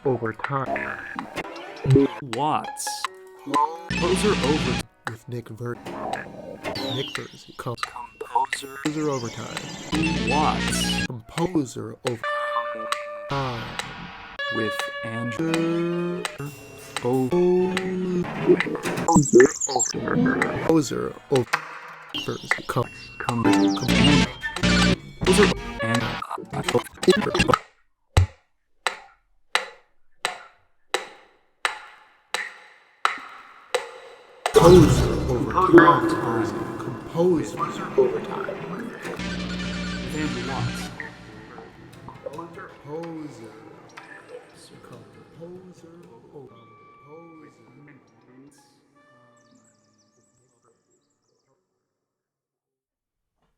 Over time. Watts. Composer over. With Nick Versey. Composer overtime. Watts. Composer over time. With Andrew. Composer over. Composer over time.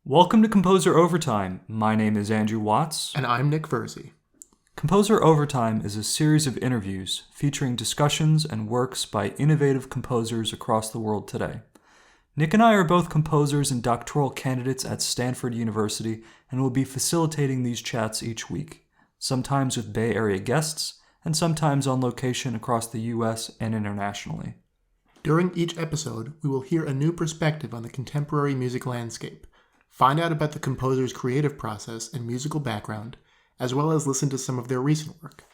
Welcome to Composer Overtime. My name is Andrew Watts. And I'm Nick Versey. Composer Overtime is a series of interviews featuring discussions and works by innovative composers across the world today. Nick and I are both composers and doctoral candidates at Stanford University and will be facilitating these chats each week, sometimes with Bay Area guests and sometimes on location across the US and internationally. During each episode, we will hear a new perspective on the contemporary music landscape, find out about the composer's creative process and musical background, as well as listen to some of their recent work.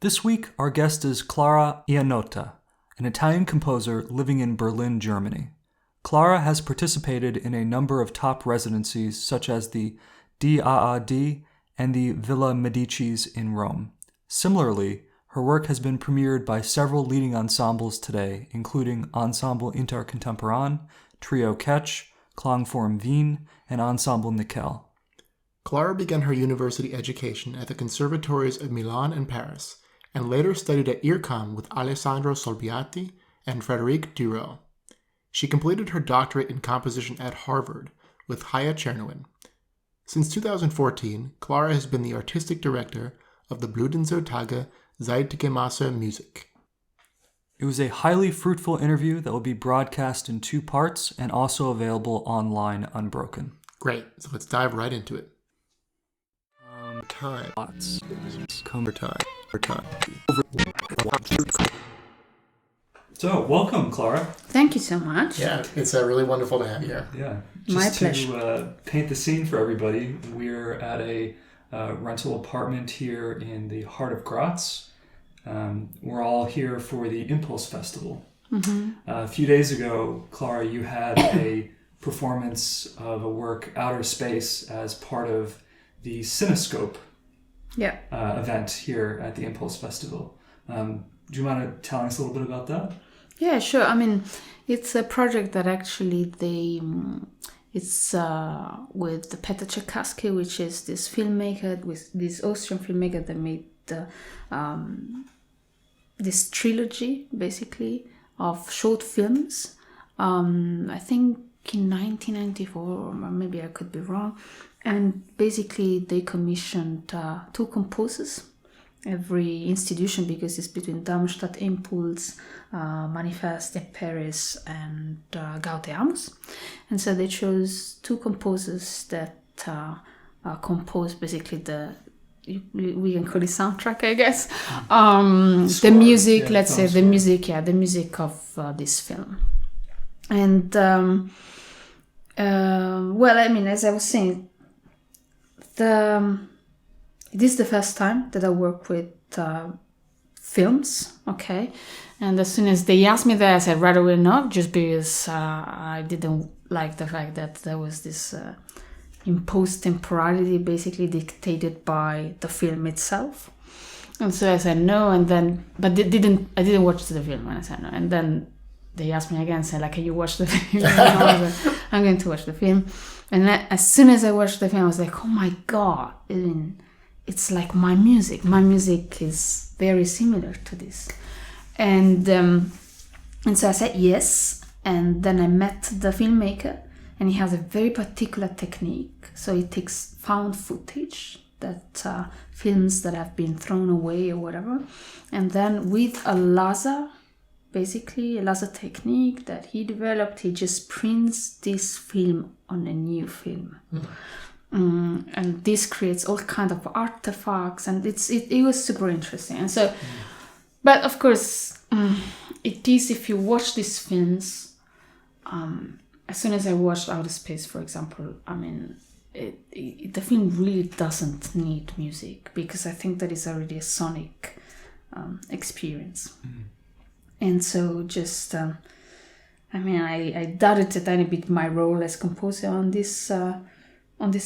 This week, our guest is Clara Iannotta, an Italian composer living in Berlin, Germany. Clara has participated in a number of top residencies such as the DAAD and the Villa Médicis in Rome. Similarly, her work has been premiered by several leading ensembles today, including Ensemble InterContemporain, Trio Ketch, Klangforum Wien, and Ensemble Nikel. Clara began her university education at the conservatories of Milan and Paris, and later studied at IRCAM with Alessandro Solbiati and Frédéric Durieux. She completed her doctorate in composition at Harvard with Chaya Czernowin. Since 2014, Clara has been the artistic director of the Bludenzer Tage zeitgemäßer Musik. It was a highly fruitful interview that will be broadcast in 2 parts and also available online unbroken. Great, so let's dive right into it. So, welcome, Clara. Thank you so much. Yeah, it's really wonderful to have you here. Yeah, My just pleasure. to paint the scene for everybody, we're at a rental apartment here in the heart of Graz. We're all here for the Impuls festival. Mm-hmm. A few days ago, Clara, you had a performance of a work, Outer Space, as part of the Cinescope event here at the Impuls festival. Do you mind telling us a little bit about that? Yeah, sure. I mean, it's a project that actually it's with Peter Czerkawski, which is this filmmaker, with this Austrian filmmaker that made this trilogy, basically, of short films. I think in 1994, or maybe I could be wrong. And basically, they commissioned 2 composers, every institution, because it's between Darmstadt, Impuls, Manifest in Paris, and Gaudeamus. And so they chose 2 composers that composed basically we can call it soundtrack, I guess. The music, let's say the music of this film. And well, I mean, as I was saying, it is the first time that I work with films, okay? And as soon as they asked me that, I said right away no, just because I didn't like the fact that there was this imposed temporality basically dictated by the film itself. And so I said no, and then, but I didn't watch the film when I said no. And then they asked me again, said like, can you watch the film? And I was like, I'm going to watch the film. And then, as soon as I watched the film, I was like, oh my God, I mean, it's like my music. My music is very similar to this. And so I said yes. And then I met the filmmaker, and he has a very particular technique. So he takes found footage, that films that have been thrown away or whatever. And then with a laser, basically a laser technique that he developed, he just prints this film on a new film. and this creates all kind of artifacts, and it was super interesting. And so, but of course, it is, if you watch these films, as soon as I watched Outer Space, for example, I mean, the film really doesn't need music, because I think that is already a sonic experience. And so just, I mean, I doubted a tiny bit my role as composer on this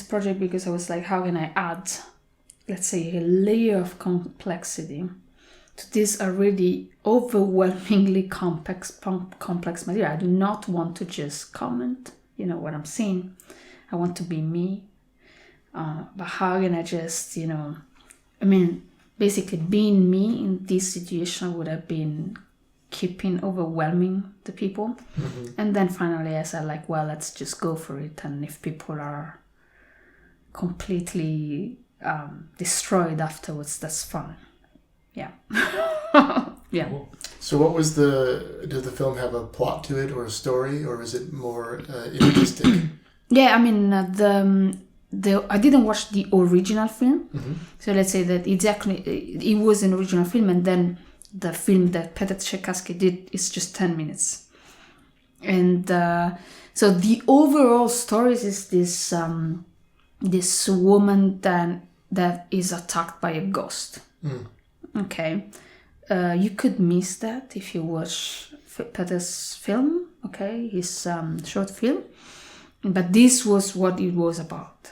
project, because I was like, how can I add, let's say, a layer of complexity to this already overwhelmingly complex material? I do not want to just comment, what I'm seeing. I want to be me. But how can I just, basically being me in this situation would have been keeping overwhelming the people. And then finally I said, like, well, let's just go for it. And if people are completely destroyed afterwards, that's fun. Yeah. Yeah. Cool. So what was did the film have a plot to it or a story, or is it more imagistic? Yeah, I mean, I didn't watch the original film. So let's say that it was an original film, and then the film that Peter Tchaikovsky did is just 10 minutes. And so the overall story is this woman that is attacked by a ghost. Okay. You could miss that if you watch Peter's film, okay, his short film. But this was what it was about.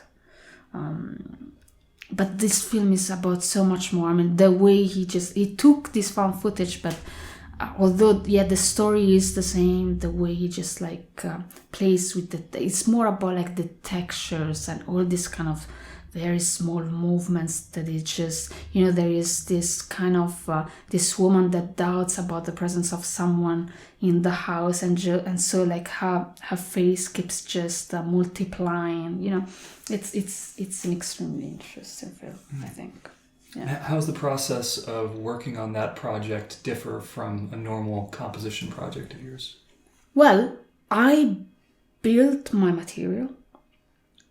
But this film is about so much more. I mean, the way he took this found footage, but although, the story is the same, the way he just plays with it's more about like the textures and all this kind of very small movements that it just, there is this kind of, this woman that doubts about the presence of someone in the house, and so like her face keeps just multiplying, it's an extremely interesting film, I think. Yeah. How's the process of working on that project differ from a normal composition project of yours? Well, I built my material,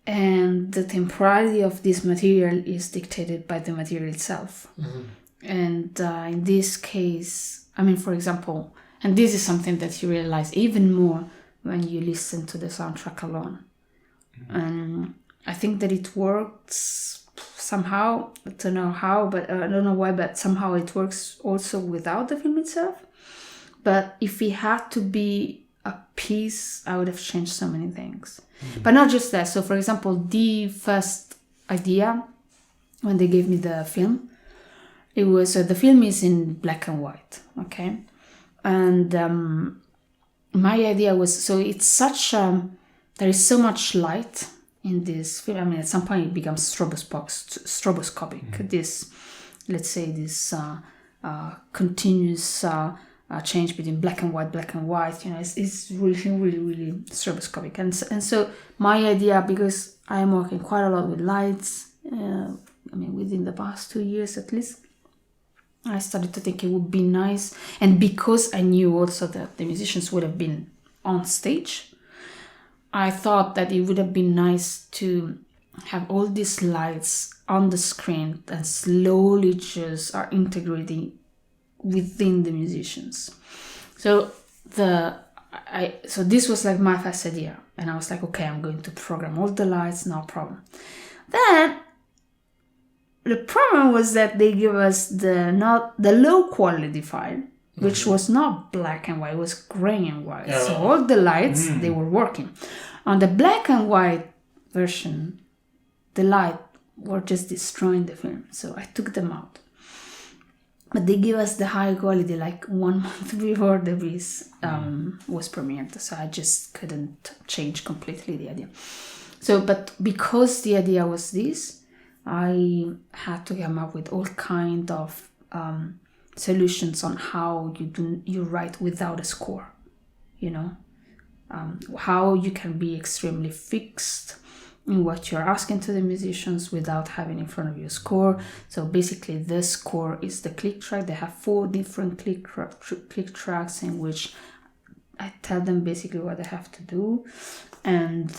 and the temporality of this material is dictated by the material itself. And in this case, I mean, for example, and this is something that you realize even more when you listen to the soundtrack alone. And I think that it works somehow. I don't know how, but I don't know why, but somehow it works also without the film itself. But if it had to be a piece, I would have changed so many things. But not just that. So, for example, the first idea, when they gave me the film, it was, the film is in black and white, okay? And my idea was, so it's such, there is so much light in this film. I mean, at some point it becomes stroboscopic. This, let's say, this continuous change between black and white, it's really, really, really stroboscopic. And so my idea, because I am working quite a lot with lights, within the past 2 years at least, I started to think it would be nice. And because I knew also that the musicians would have been on stage, I thought that it would have been nice to have all these lights on the screen and slowly just are integrating within the musicians. So this was like my first idea, and I was like, okay, I'm going to program all the lights, no problem. Then the problem was that they give us the low quality file, which was not black and white, it was gray and white. So all the lights, they were working. On the black and white version, the light were just destroying the film. So I took them out. But they give us the high quality like 1 month before the piece was premiered. So I just couldn't change completely the idea. So, but because the idea was this, I had to come up with all kind of solutions on how you write without a score, how you can be extremely fixed in what you're asking to the musicians without having in front of you a score. So basically the score is the click track. They have 4 different click tracks in which I tell them basically what they have to do. And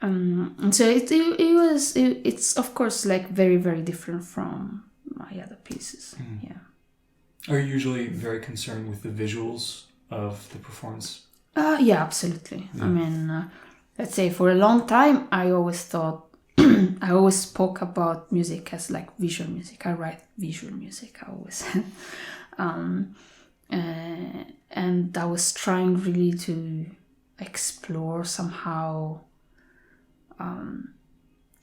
And so it's of course like very, very different from my other pieces. Yeah. Are you usually very concerned with the visuals of the performance? Yeah, absolutely. I mean, let's say for a long time, I always thought, I always spoke about music as like visual music. I write visual music, I always said. And I was trying really to explore somehow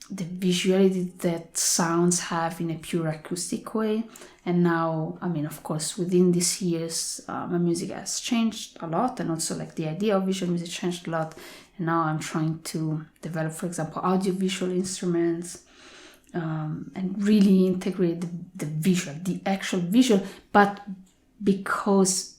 the visuality that sounds have in a pure acoustic way. And now, I mean, of course, within these years, my music has changed a lot, and also like the idea of visual music changed a lot. And now I'm trying to develop, for example, audiovisual instruments, and really integrate the visual, the actual visual, but because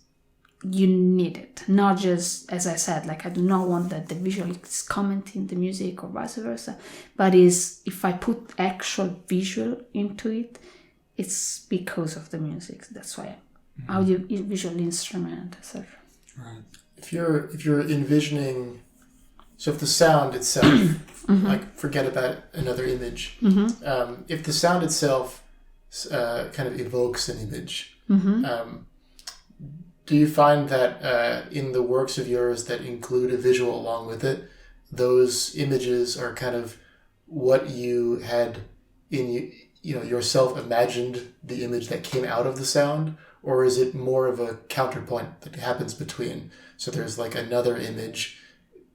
you need it, not just, as I said, like I do not want that the visual is commenting the music or vice versa, but is if I put actual visual into it, it's because of the music. That's why audio visual instrument, etc. Right. If you're envisioning, so if the sound itself, like forget about another image, if the sound itself kind of evokes an image, do you find that in the works of yours that include a visual along with it, those images are kind of what you had in yourself imagined the image that came out of the sound, or is it more of a counterpoint that happens between? So there's like another image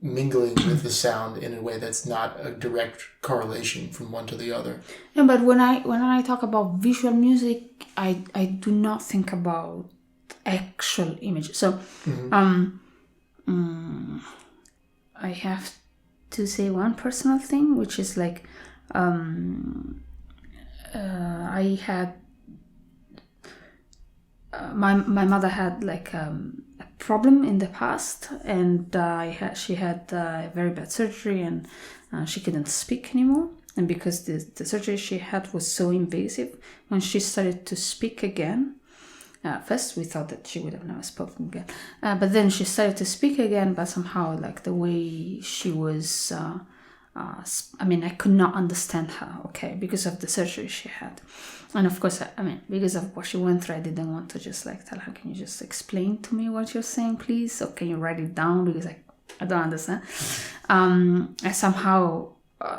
mingling with the sound in a way that's not a direct correlation from one to the other. Yeah, but when I talk about visual music, I do not think about actual images. So I have to say one personal thing, which is like I had my mother had like a problem in the past, and she had a very bad surgery, and she couldn't speak anymore. And because the surgery she had was so invasive, when she started to speak again, first we thought that she would have never spoken again, but then she started to speak again, but somehow like the way she was, I mean, I could not understand her, okay, because of the surgery she had. And of course, I mean, because of what she went through, I didn't want to just like tell her, can you just explain to me what you're saying, please? Or can you write it down? Because I don't understand. I somehow,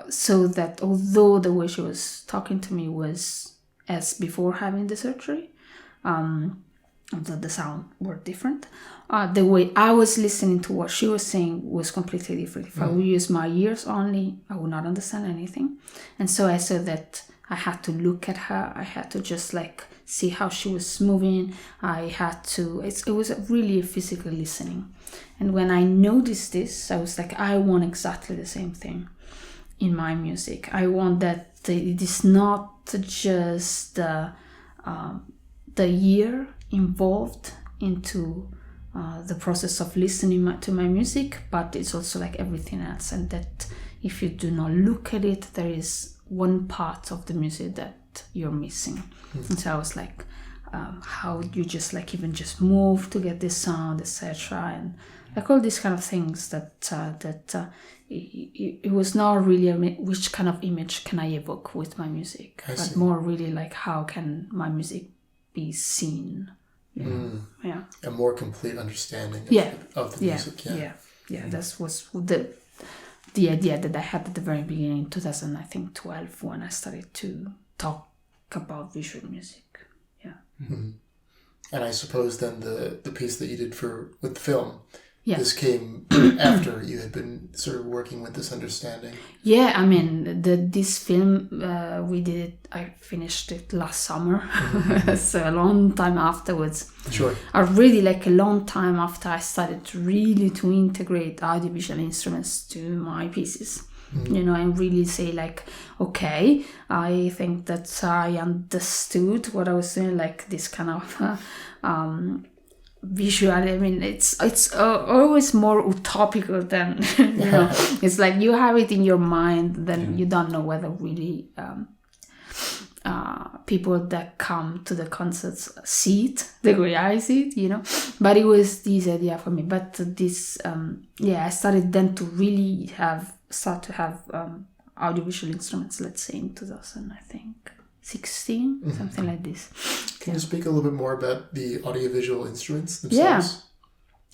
so that although the way she was talking to me was as before having the surgery, although the sound were different, the way I was listening to what she was saying was completely different. If I would use my ears only, I would not understand anything. And so I saw that I had to look at her. I had to just like see how she was moving. I had to, it was really a physical listening. And when I noticed this, I was like, I want exactly the same thing in my music. I want that it is not just the ear involved into the process of listening to my music, but it's also like everything else. And that if you do not look at it, there is one part of the music that you're missing. And so I was like, how do you just like even just move to get this sound, etc. And like all these kind of things that it was not really which kind of image can I evoke with my music, but more really like how can my music be seen. Yeah. A more complete understanding of the music. Yeah. That was the idea that I had at the very beginning, 2012, when I started to talk about visual music. Yeah. And I suppose then the piece that you did with film, this came after you had been sort of working with this understanding. Yeah, I mean, this film, we did it, I finished it last summer, so a long time afterwards. Sure. Really like a long time after I started to integrate audiovisual instruments to my pieces. And really say like, okay, I think that I understood what I was doing, like this kind of visual. I mean, it's always more utopical than it's like you have it in your mind, then you don't know whether really people that come to the concerts see it the way I see it, but it was this idea for me. But this I started then to really have start to have audiovisual instruments, let's say in 2016, something like this. Can you speak a little bit more about the audiovisual instruments themselves? Yeah.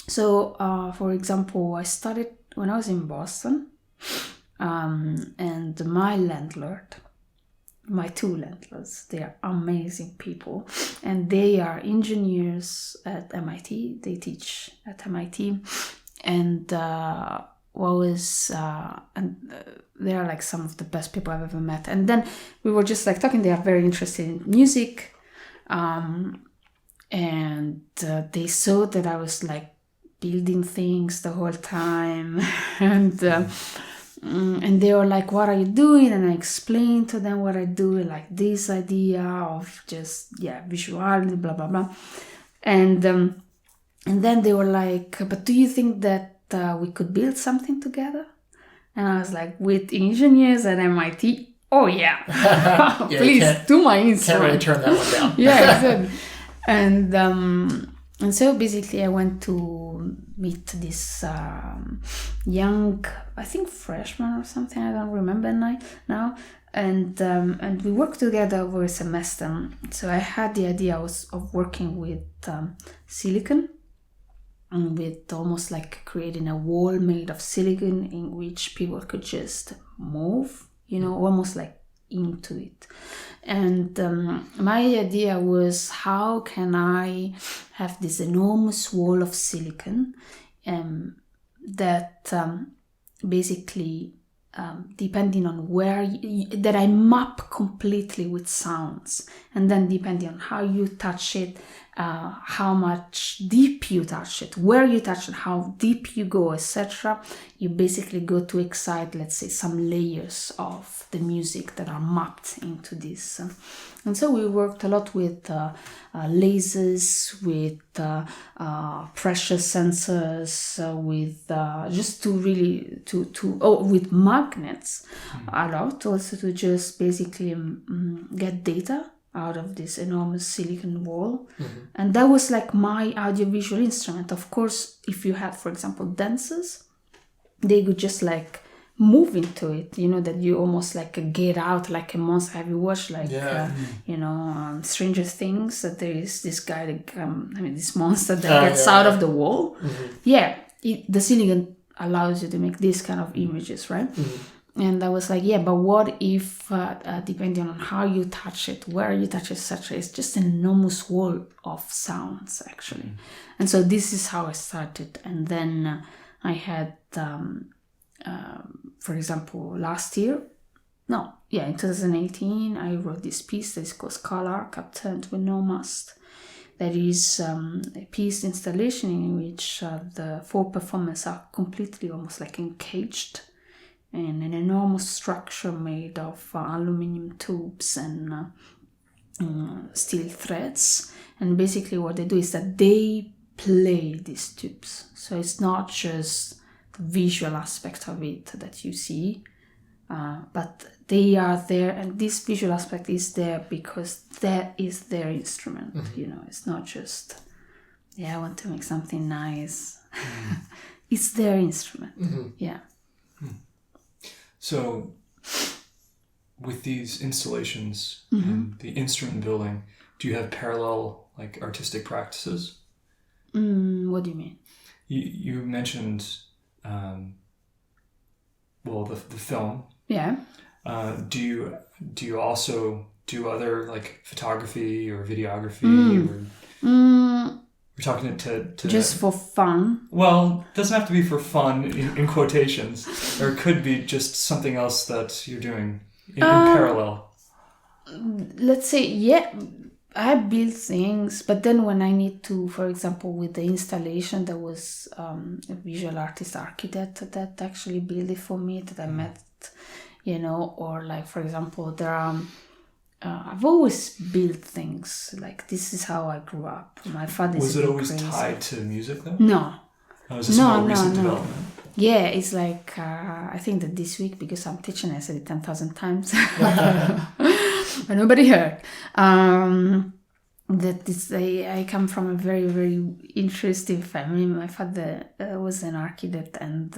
So, for example, I started when I was in Boston, and my two landlords, they are amazing people, and they are engineers at MIT. They teach at MIT, and they are like some of the best people I've ever met. And then we were just like talking. They are very interested in music, and they saw that I was like building things the whole time, and they were like, what are you doing? And I explained to them what I do, like this idea of just visuality, blah blah blah. And then they were like, but do you think that we could build something together? And I was like, with engineers at MIT? Oh yeah, please do my instrument. Can't really turn that one down. Yeah, exactly. And so basically I went to meet this young, I think freshman or something, I don't remember now. And we worked together over a semester. So I had the idea of working with silicon, and with almost like creating a wall made of silicon in which people could just move, almost like into it. And my idea was, how can I have this enormous wall of silicon that basically depending on where that I map completely with sounds, and then depending on how you touch it, how much deep you touch it, where you touch it, how deep you go, etc., you basically go to excite, let's say, some layers of the music that are mapped into this. And so we worked a lot with lasers, with pressure sensors, with just to really with magnets a lot, also to just basically get data out of this enormous silicon wall. And that was like my audiovisual instrument. Of course, if you had, for example, dancers, they could just like move into it, that you almost like get out like a monster. Have you watched Stranger Things, that there is this guy that this monster that gets out of the wall? The silicon allows you to make this kind of images, right? And I was like, but what if depending on how you touch it, where you touch it, etc., it's just an enormous wall of sounds actually. And so this is how I started. And then I had for example, in 2018, I wrote this piece that is called Scholar, Captained with No Mast. That is a piece installation in which the four performers are completely almost like encaged in an enormous structure made of aluminum tubes and steel threads. And basically what they do is that they play these tubes. So it's not just visual aspect of it that you see, but they are there, and this visual aspect is there because that is their instrument. It's not just I want to make something nice. It's their instrument. So with these installations and the instrument building, do you have parallel like artistic practices? What do you mean? You mentioned the film. Do you also do other like photography or videography or we're talking to just for fun? Well, it doesn't have to be for fun in quotations, or it could be just something else that you're doing in parallel. Let's say I build things, but then when I need to, for example, with the installation, there was a visual artist architect that actually built it for me, that I met, or like, for example, there are, I've always built things, like this is how I grew up. My father was it always tied to music though? No. Oh, is this more recent development? Yeah, it's like, I think that this week, because I'm teaching, I said it 10,000 times. But nobody heard. I come from a very, very interesting family. My father was an architect, and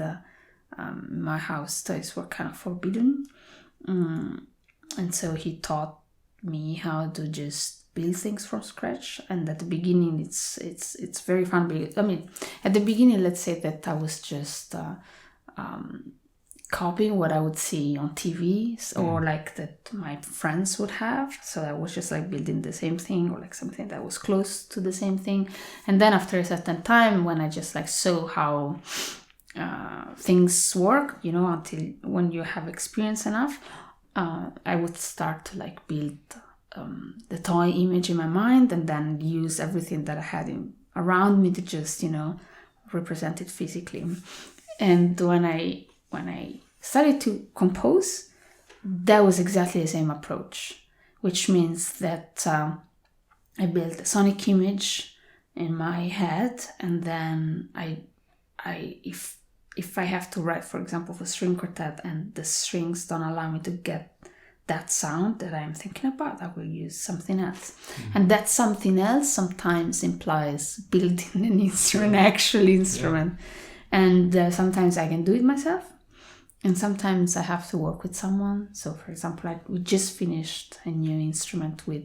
my house toys were kind of forbidden. And so he taught me how to just build things from scratch. And at the beginning, it's very fun. Because, I mean, at the beginning, let's say that I was just copying what I would see on TV or like that my friends would have. So I was just like building the same thing or like something that was close to the same thing. And then after a certain time, when I just like saw how things work, you know, until when you have experience enough, I would start to like build the toy image in my mind and then use everything that I had around me to just, you know, represent it physically. And when I started to compose, that was exactly the same approach, which means that I built a sonic image in my head, and then if I have to write, for example, for string quartet and the strings don't allow me to get that sound that I'm thinking about, I will use something else. And that something else sometimes implies building an instrument, actual instrument. And sometimes I can do it myself, and sometimes I have to work with someone. So, for example, we just finished a new instrument with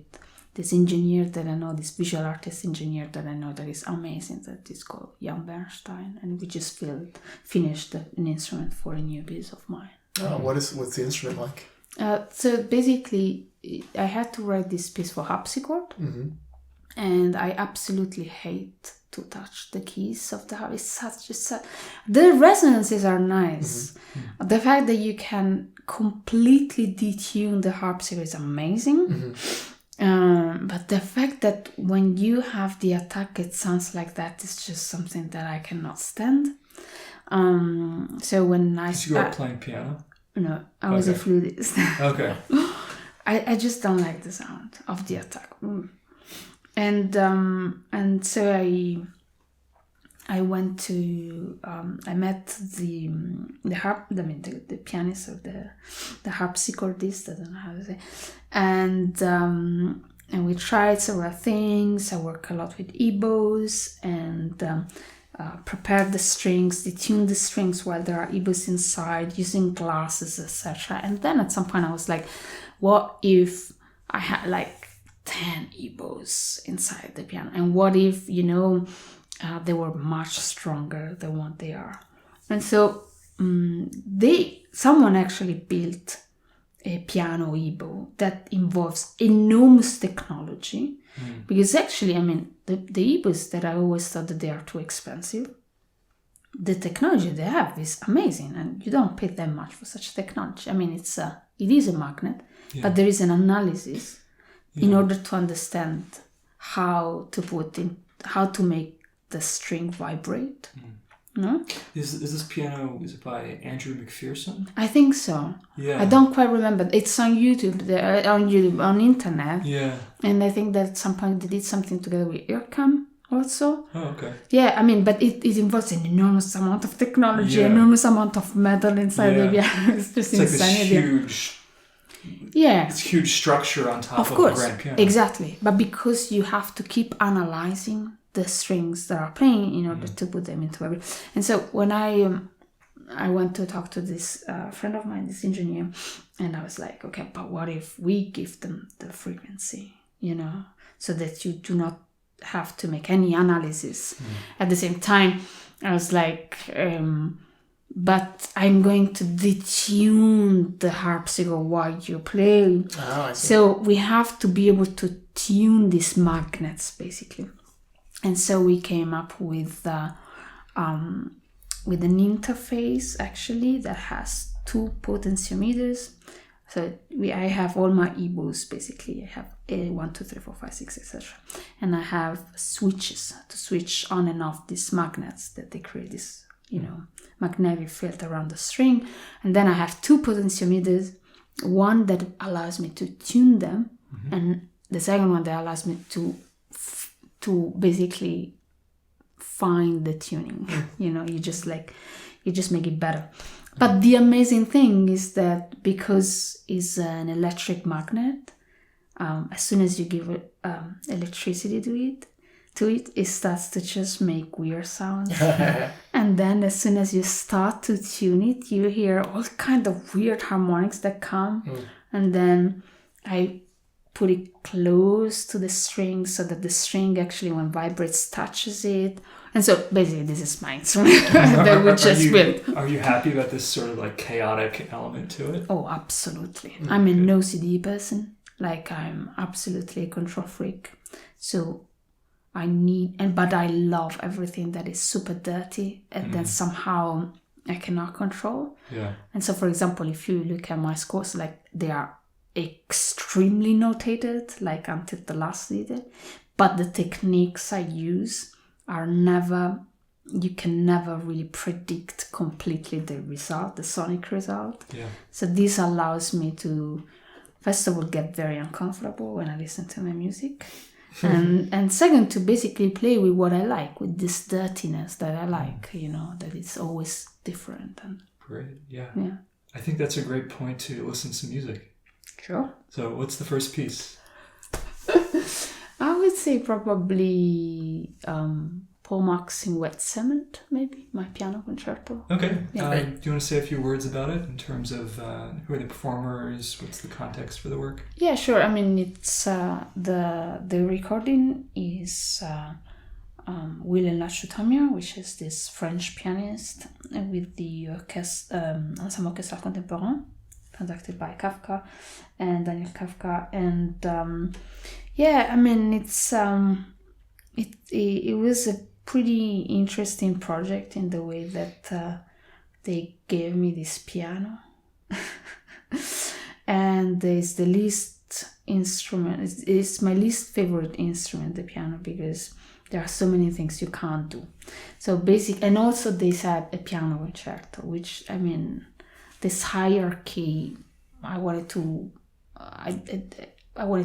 this engineer that I know, this visual artist engineer that I know that is amazing, that is called Jan Bernstein, and we just finished an instrument for a new piece of mine. Oh, what's the instrument like? So basically, I had to write this piece for harpsichord, and I absolutely hate to touch the keys of the harp. The resonances are nice. The fact that you can completely detune the harpsichord is amazing. But the fact that when you have the attack, it sounds like that is just something that I cannot stand. So when I you are playing piano? No, I was a flutist. Okay. I just don't like the sound of the attack. And so I went to I met the pianist or the harpsichordist, I don't know how to say, and we tried several things. I work a lot with EBOs and prepare the strings, detune the strings while there are EBOs inside, using glasses, etc. And then at some point I was like, what if I had like 10 EBOs inside the piano? And what if, you know, they were much stronger than what they are? And so someone actually built a piano EBO that involves enormous technology. Because actually, I mean, the EBOs that I always thought that they are too expensive, the technology they have is amazing, and you don't pay that much for such technology. I mean, it is a magnet, but there is an analysis in order to understand how to make the string vibrate. No? Is this piano, is it by Andrew McPherson? I think so. Yeah. I don't quite remember. It's on YouTube, on internet. Yeah. And I think that at some point they did something together with IRCAM also. Oh, okay. Yeah, I mean, but it involves an enormous amount of technology, enormous amount of metal inside the piano. It's just insanity. Like this huge... It's huge structure on top of a grand piano. Exactly. But because you have to keep analyzing the strings that are playing in order to put them into every... And so when I went to talk to this friend of mine, this engineer, and I was like, okay, but what if we give them the frequency, you know, so that you do not have to make any analysis. At the same time, I was like, but I'm going to detune the harpsichord while you play. Oh, I see. So we have to be able to tune these magnets, basically. And so we came up with an interface, actually, that has 2 potentiometers. So I have all my EBOs, basically. I have 1, 2, 3, 4, 5, 6, etc. And I have switches to switch on and off these magnets that they create this, you know, magnetic field around the string. And then I have 2 potentiometers, one that allows me to tune them, and the second one that allows me to basically find the tuning. You know, you just make it better. But the amazing thing is that because it's an electric magnet, as soon as you give electricity to it, to it, it starts to just make weird sounds. And then as soon as you start to tune it, you hear all kind of weird harmonics that come. And then I put it close to the string so that the string actually, when vibrates, touches it. And so basically this is my instrument that we just built. Are you happy about this sort of like chaotic element to it? Oh, absolutely. I'm an OCD person. Like, I'm absolutely a control freak. So but I love everything that is super dirty and then somehow I cannot control. Yeah. And so, for example, if you look at my scores, like, they are extremely notated, like until the last detail. But the techniques I use are you can never really predict completely the result, the sonic result. Yeah. So this allows me to, first of all, get very uncomfortable when I listen to my music. And second, to basically play with what I like, with this dirtiness that I like, that it's always different. And great, yeah. Yeah. I think that's a great point to listen to some music. Sure. So what's the first piece? I would say probably Paul Marx in Wet Cement, maybe, my piano concerto. Okay. Yeah. Do you want to say a few words about it in terms of who are the performers? What's the context for the work? Yeah, sure. I mean, it's the recording is Will and Lachutamia, which is this French pianist, with the Ensemble InterContemporain, conducted by Kafka and Daniel Kafka. And I mean, it's it was a pretty interesting project in the way that they gave me this piano. And it's the least instrument, it's my least favorite instrument, the piano, because there are so many things you can't do. So and also they had a piano concerto, which, I mean, this hierarchy, I wanted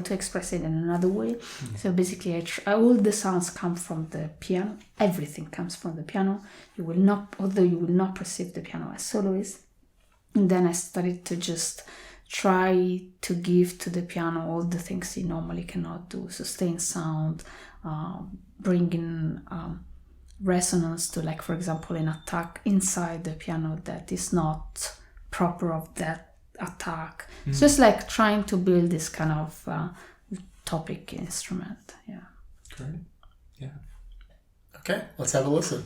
to express it in another way. So basically, all the sounds come from the piano. Everything comes from the piano. Although you will not perceive the piano as soloist. And then I started to just try to give to the piano all the things you normally cannot do. Sustain sound, bringing resonance to, like, for example, an attack inside the piano that is not proper of that attack. It's just like trying to build this kind of topic instrument. Yeah. Great. Yeah. Okay, let's have a listen.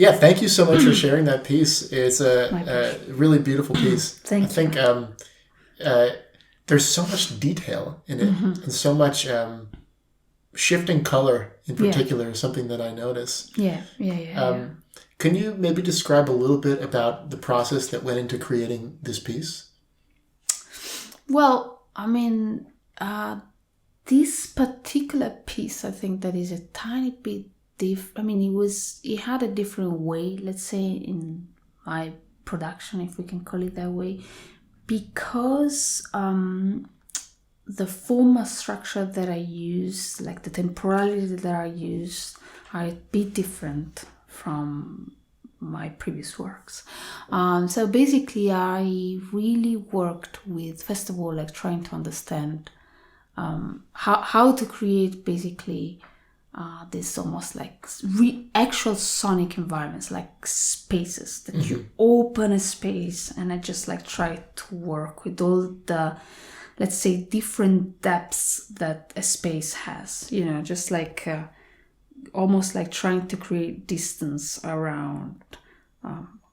Yeah, thank you so much for sharing that piece. It's a really beautiful piece. Thank I think there's so much detail in it, and so much shifting color in particular is something that I notice. Yeah. Can you maybe describe a little bit about the process that went into creating this piece? Well, I mean, this particular piece, I think that is a tiny bit different. I mean, it had a different way, let's say, in my production, if we can call it that way, because the formal structure that I use, like the temporality that I use, are a bit different from my previous works. So basically, I really worked with, first of all, like trying to understand how to create basically this almost like actual sonic environments, like spaces that you open a space, and I just like try to work with all the, let's say, different depths that a space has, just like almost like trying to create distance around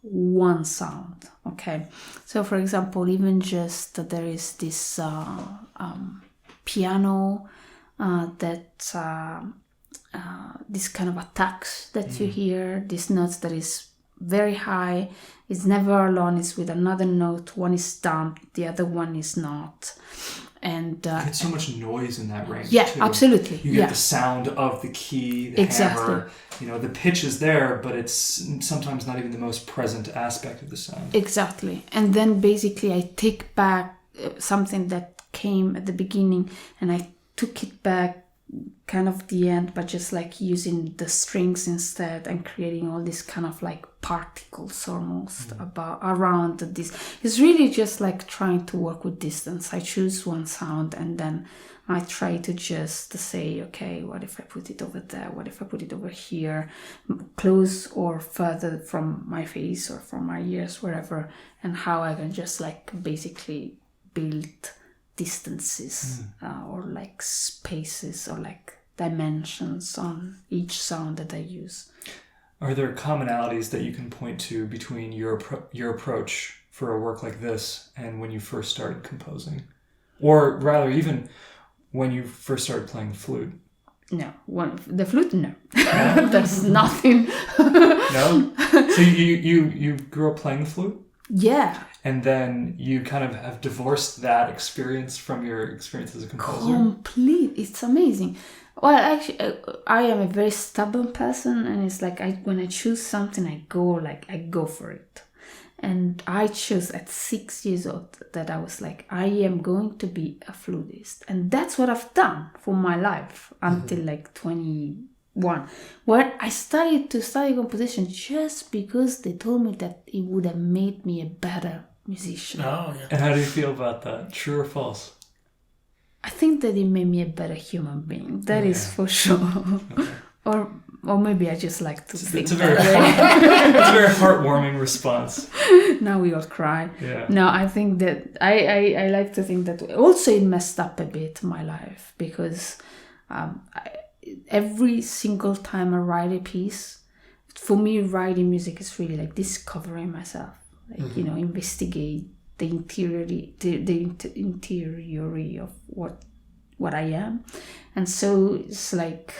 one sound. Okay, so for example, even just there is this piano that this kind of attacks that you hear, these notes that is very high, it's never alone, it's with another note, one is damped, the other one is not. And you get so much noise in that range. Yeah, too. absolutely. You get the sound of the key, the hammer. The pitch is there, but it's sometimes not even the most present aspect of the sound. Exactly. And then basically I take back something that came at the beginning, and I took it back kind of the end, but just like using the strings instead and creating all these kind of like particles almost around this. It's really just like trying to work with distance. I choose one sound and then I try to just say, okay, what if I put it over there? What if I put it over here, close or further from my face or from my ears, wherever, and how I can just like basically build distances or like spaces or like dimensions on each sound that I use. Are there commonalities that you can point to between your approach for a work like this and when you first started composing? Or rather, even when you first started playing the flute? No, the flute, no. There's nothing. No? So you grew up playing the flute? Yeah. And then you kind of have divorced that experience from your experience as a composer? It's amazing. Well, actually, I am a very stubborn person, and it's like when I choose something, I go for it. And I chose at 6 years old that I was like, I am going to be a flutist. And that's what I've done for my life until like 21, where I started to study composition just because they told me that it would have made me a better musician. Oh, yeah. And how do you feel about that? True or false? I think that it made me a better human being. That is for sure. Okay. Or maybe I just like to think it's a very heartwarming response. Now we all cry. Yeah. No, I think that I like to think that also it messed up a bit my life because every single time I write a piece, for me writing music is really like discovering myself, like investigate the interiority of what I am, and so it's like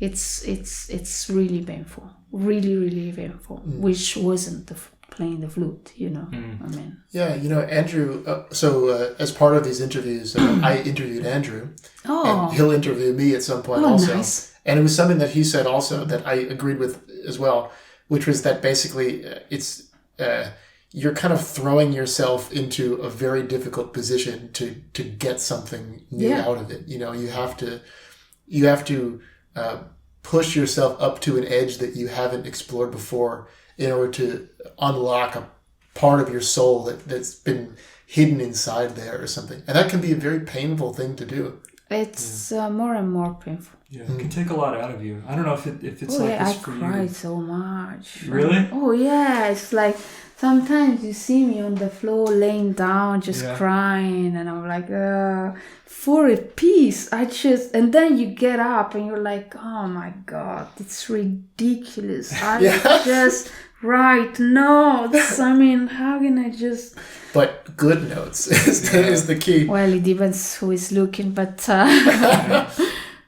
it's really painful, really painful, which wasn't playing the flute, I mean. Yeah, Andrew, as part of these interviews, I interviewed Andrew, and he'll interview me at some point also. Nice. And it was something that he said also that I agreed with as well, which was that basically you're kind of throwing yourself into a very difficult position to get something new out of it. You have to push yourself up to an edge that you haven't explored before in order to unlock a part of your soul that's been hidden inside there or something. And that can be a very painful thing to do. It's more and more painful. Yeah, it can take a lot out of you. I don't know if it's like this for you. I cried so much. Really? Oh yeah, it's like sometimes you see me on the floor laying down, just crying, and I'm like, for a piece, and then you get up and you're like, oh my God, it's ridiculous. Just write notes. I mean, how can I just... But good notes is the key. Well, it depends who is looking, but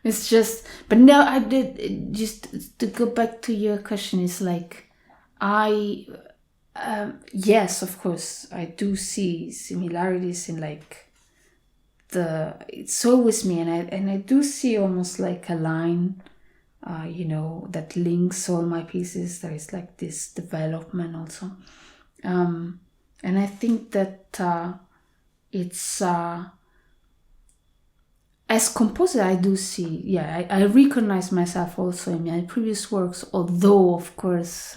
it's just... But no, I did, just to go back to your question, it's like, yes, of course, I do see similarities in like it's always me, and I do see almost like a line, that links all my pieces. There is like this development also, and I think that it's as composer, I do see, I recognize myself also in my previous works, although of course.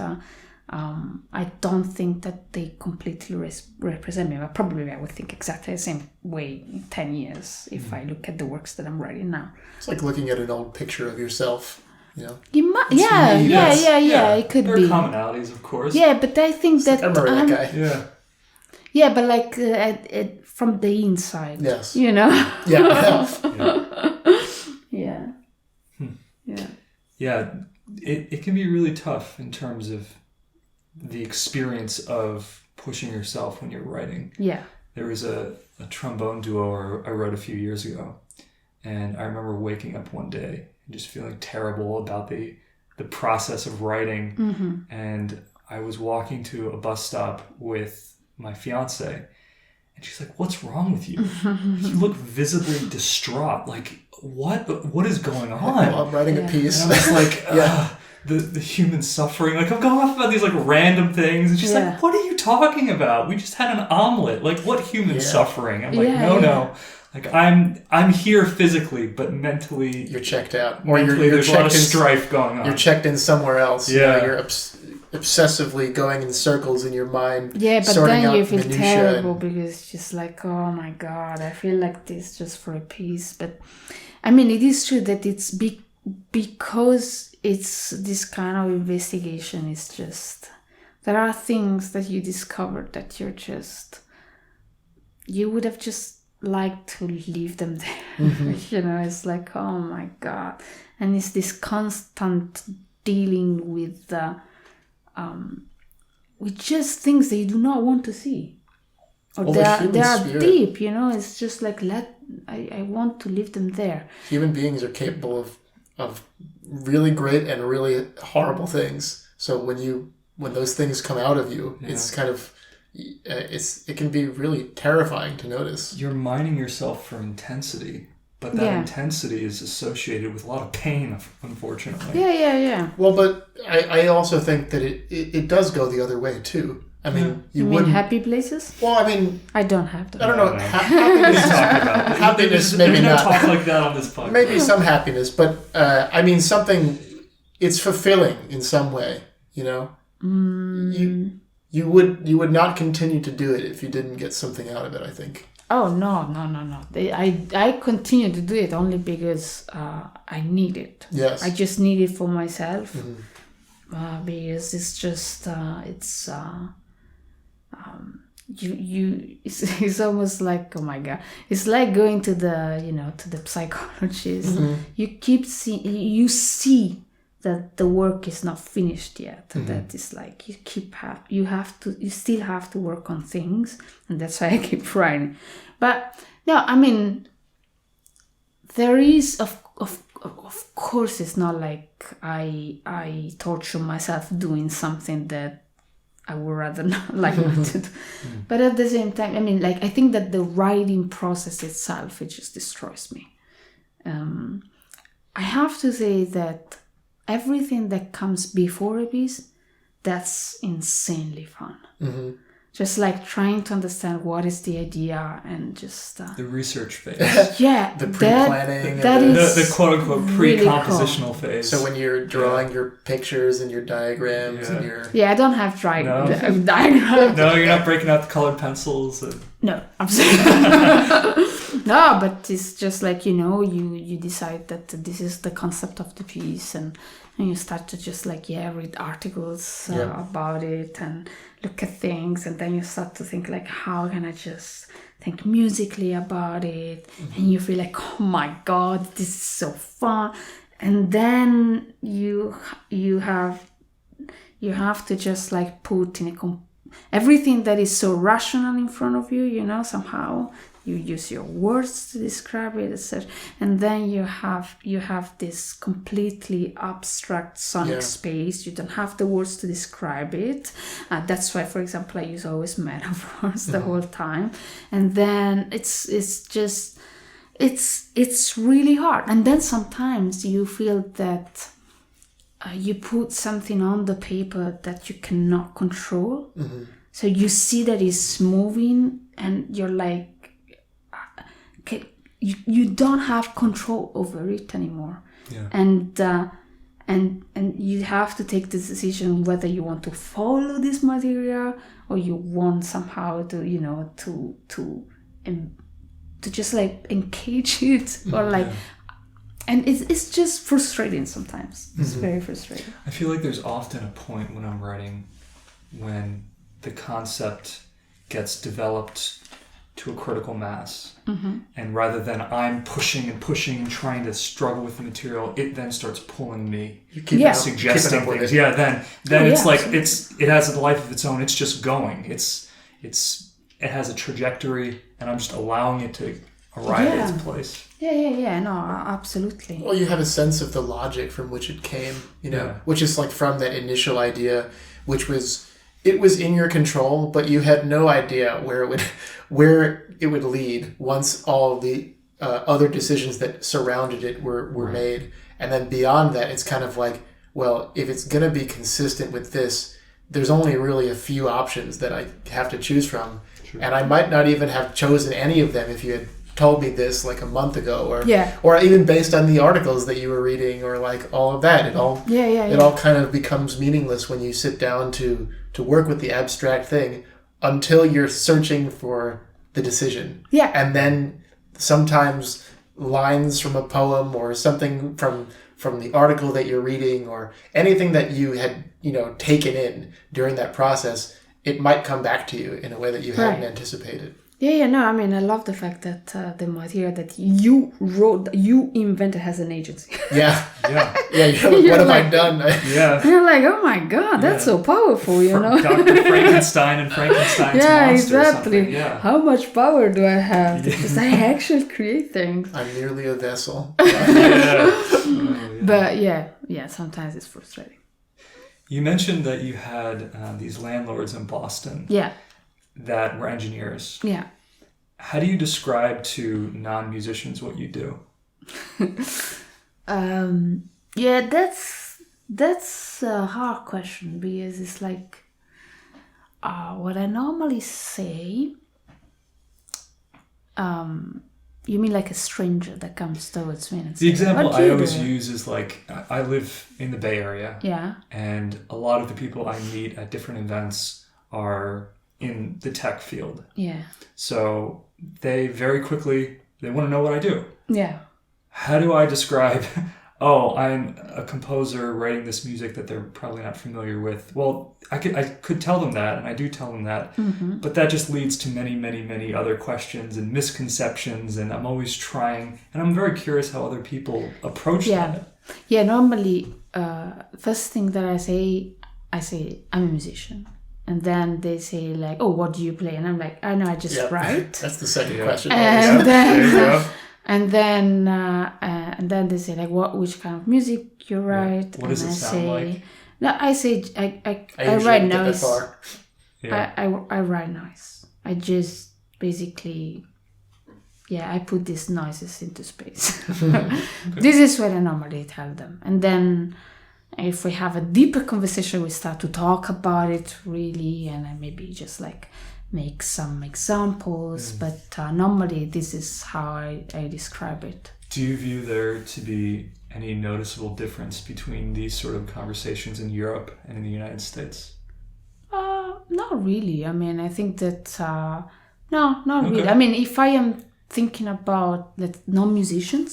I don't think that they completely represent me, but probably I would think exactly the same way in 10 years if I look at the works that I'm writing now. It's like looking at an old picture of yourself, You might, it could there be. There are commonalities, of course. Yeah, but I think that... I remember that guy. Yeah. Yeah, but like from the inside. Yes. Yeah. Yeah. Yeah. Yeah. Yeah, it can be really tough in terms of the experience of pushing yourself when you're writing. Yeah. There was a trombone duo I wrote a few years ago, and I remember waking up one day and just feeling terrible about the process of writing. Mm-hmm. And I was walking to a bus stop with my fiance, and she's like, "What's wrong with you? You look visibly distraught. Like, what is going on?" I'm writing a piece. And I was like, the human suffering. Like, I'm going off about these like random things, and she's like, "What are you talking about? We just had an omelet. Like, what human suffering?" I'm like, no. Like, I'm here physically, but mentally you're checked out, or there's a lot of strife going on. You're checked in somewhere else. Yeah, you're obsessively going in circles in your mind. Yeah, but then you feel terrible because it's just like, oh my God, I feel like this just for a piece. But I mean, it is true that it's because it's this kind of investigation. It's just there are things that you discover that you would have just liked to leave them there. Mm-hmm. It's like, oh my God, and it's this constant dealing with just things that you do not want to see, or they are deep. It's just like I want to leave them there. Human beings are capable of really great and really horrible things. So when those things come out of you, it's kind of it can be really terrifying to notice. You're mining yourself for intensity, but that intensity is associated with a lot of pain, unfortunately. Yeah. Well, but I also think that it does go the other way too. I mean, you mean happy places? Well, I mean, I don't have them. I don't know. Happiness, maybe not. Talk like that on this podcast. Maybe some happiness, but I mean something. It's fulfilling in some way. You would not continue to do it if you didn't get something out of it, I think. Oh, no. I continue to do it only because I need it. Yes. I just need it for myself. Because it's just, it's almost like, oh my God, it's like going to the psychologist. You see that the work is not finished yet. That is like you still have to work on things, and that's why I keep writing. But no, I mean, there is of course it's not like I torture myself doing something that I would rather not like not to do. But at the same time, I mean, like, I think that the writing process itself, it just destroys me. I have to say that everything that comes before a piece, that's insanely fun. Just like trying to understand what is the idea and just the research phase. The pre-planning. That is the quote-unquote pre-compositional phase. So when you're drawing your pictures and your diagrams and your... Yeah, I don't have diagrams. No, you're not breaking out the colored pencils. No, absolutely. No, but it's just like, you decide that this is the concept of the piece, and you start to just like, read articles about it and look at things, and then you start to think like, how can I just think musically about it? And you feel like, oh my God, this is so fun. And then you have to just like put in everything that is so rational in front of you, somehow you use your words to describe it, etc. And then you have this completely abstract sonic space. You don't have the words to describe it. That's why, for example, I use always metaphors the whole time. And then it's really hard. And then sometimes you feel that you put something on the paper that you cannot control. So you see that it's moving, and you're like, okay, you don't have control over it anymore. And you have to take this decision whether you want to follow this material or you want somehow to just like engage it, or like. And it's just frustrating sometimes. It's very frustrating. I feel like there's often a point when I'm writing when the concept gets developed to a critical mass. And rather than I'm pushing and trying to struggle with the material, it then starts pulling me. You keep suggesting things. Then it's like it has a life of its own. It's just going. It has a trajectory, and I'm just allowing it to arrive at its place. No, absolutely. Well, you have a sense of the logic from which it came, which is like from that initial idea, which was, it was in your control, but you had no idea where it would lead once all the other decisions that surrounded it were made. And then beyond that, it's kind of like, well, if it's going to be consistent with this, there's only really a few options that I have to choose from. True. And I might not even have chosen any of them if you had told me this like a month ago, or even based on the articles that you were reading, or like all of that. It all kind of becomes meaningless when you sit down to work with the abstract thing until you're searching for the decision. And then sometimes lines from a poem or something from the article that you're reading, or anything that you had taken in during that process, it might come back to you in a way that you hadn't anticipated. I love the fact that the material that you wrote, you invented, has an agency. What have I done? You're like, oh my God, that's so powerful, Dr. Frankenstein and Frankenstein's monster. Exactly. How much power do I have? Because I actually create things. I'm merely a vessel. But sometimes it's frustrating. You mentioned that you had these landlords in Boston. That were engineers. How do you describe to non-musicians what you do? That's a hard question, because it's like what I normally say. You mean like a stranger that comes towards me? And the example I always use is like, I live in the Bay Area. And a lot of the people I meet at different events are in the tech field. So they very quickly, they want to know what I do. How do I describe, I'm a composer writing this music that they're probably not familiar with? Well, I could tell them that, and I do tell them that, but that just leads to many, many, many other questions and misconceptions, and I'm always trying, and I'm very curious how other people approach that. Normally, first thing that I say, I'm a musician. And then they say like, oh, what do you play? And I'm like, I know, I just write. That's the second question. And then they say like, which kind of music you write? What does it sound like? No, I say I write noise. I write noise. I just basically, I put these noises into space. This is what I normally tell them, and then, if we have a deeper conversation, we start to talk about it really, and I maybe just like make some examples. But normally this is how I describe it. Do you view there to be any noticeable difference between these sort of conversations in Europe and in the United States? Not really. I think that, no, not really. If I am thinking about non-musicians,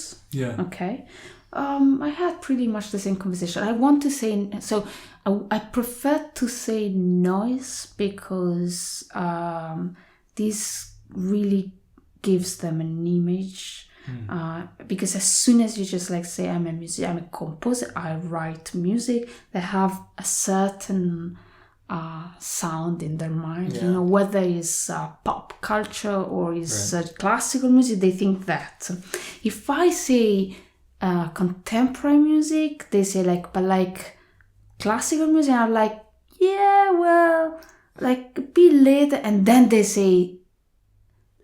okay, I had pretty much the same conversation. I want to say, so I prefer to say noise because this really gives them an image. Because as soon as you just like say I'm a musician, I'm a composer, I write music, they have a certain sound in their mind, you know, whether it's pop culture or it's classical music, they think that. If I say contemporary music, they say like, but like classical music, I'm like, yeah, well, like a bit later, and then they say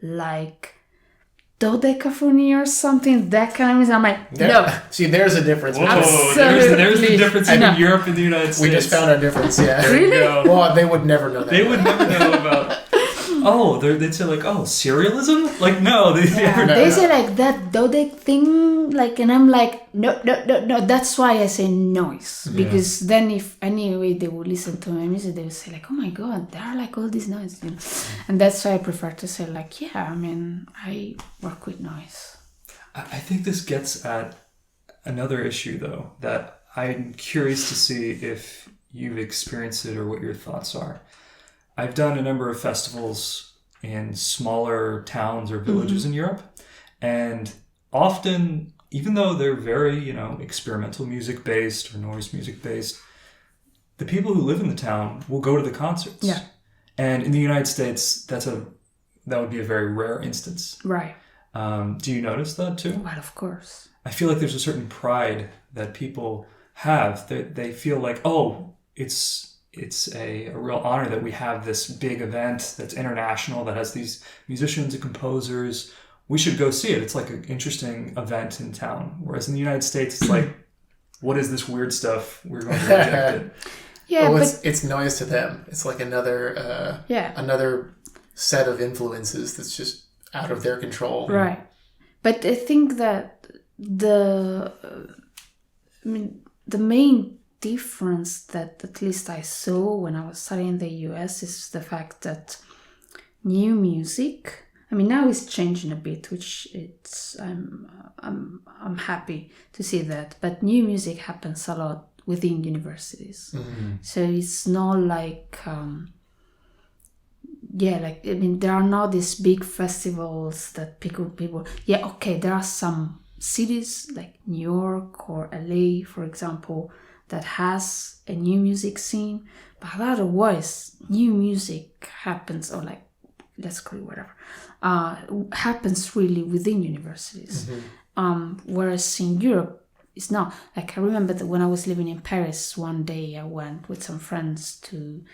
like dodecaphony or something, that kind of music. I'm like, no. See, there's a difference. Whoa, there's the difference in Europe and the United States. We just found our difference, yeah. Really? Well, they would never know that. They would never know about... Oh, they'd say like, oh, serialism? Like, no. They say like that dodec thing, like, and I'm like, no. That's why I say noise. Because then if anyway they would listen to my music, they would say like, oh my God, there are like all these noise. You know? And that's why I prefer to say like, yeah, I mean, I work with noise. I think this gets at another issue though, that I'm curious to see if you've experienced it or what your thoughts are. I've done a number of festivals in smaller towns or villages in Europe, and often, even though they're very, you know, experimental music based or noise music based, the people who live in the town will go to the concerts. Yeah. And in the United States, that would be a very rare instance. Right. Do you notice that too? Well, of course. I feel like there's a certain pride that people have. They feel like, oh, it's a real honor that we have this big event that's international, that has these musicians and composers. We should go see it. It's like an interesting event in town. Whereas in the United States, it's like, what is this weird stuff? We're going to reject it. Yeah, well, but it's noise to them. It's like another set of influences that's just out of their control. Right. But I think that the main difference that at least I saw when I was studying in the US is the fact that new music, I mean now it's changing a bit, which I'm happy to see that, but new music happens a lot within universities. So it's not like there are not these big festivals that people there are some cities like New York or LA, for example, that has a new music scene, but otherwise new music happens, or like, let's call it whatever, happens really within universities. Whereas in Europe, it's not. Like I remember that when I was living in Paris, one day I went with some friends to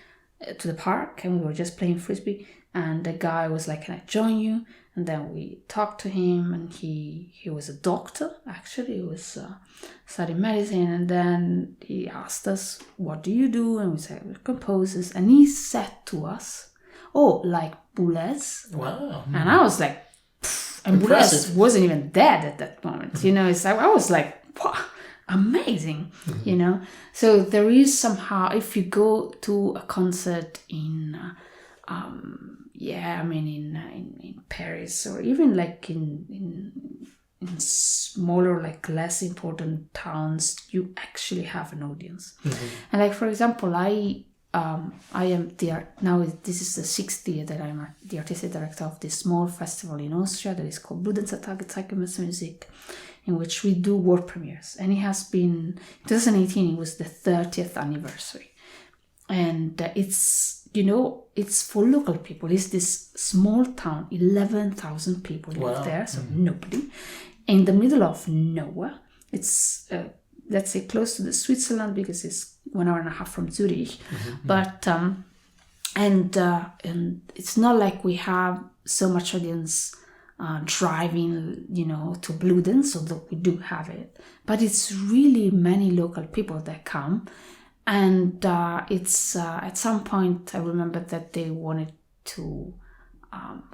the park and we were just playing frisbee, and the guy was like, can I join you? And then we talked to him, and he was a doctor, actually. He was studying medicine, and then he asked us, what do you do? And we said, we're composers. And he said to us, oh, like Boulez? Wow. And I was like, and Boulez wasn't even dead at that moment. You know, it's like, I was like, wow, amazing, you know? So there is somehow, if you go to a concert in in Paris, or even like in smaller, like less important towns, you actually have an audience. And like, for example, I am this is the 6th year that I'm the artistic director of this small festival in Austria that is called Bludenzer Tage, zeitgemäßer Musik, in which we do world premieres. And it has been, 2018, it was the 30th anniversary. And it's for local people. It's this small town, 11,000 people live there, so nobody. In the middle of nowhere. It's, let's say, close to the Switzerland, because it's 1.5 hours from Zurich. But, and it's not like we have so much audience driving, to Bludenz, although we do have it. But it's really many local people that come. And it's at some point I remember that they wanted to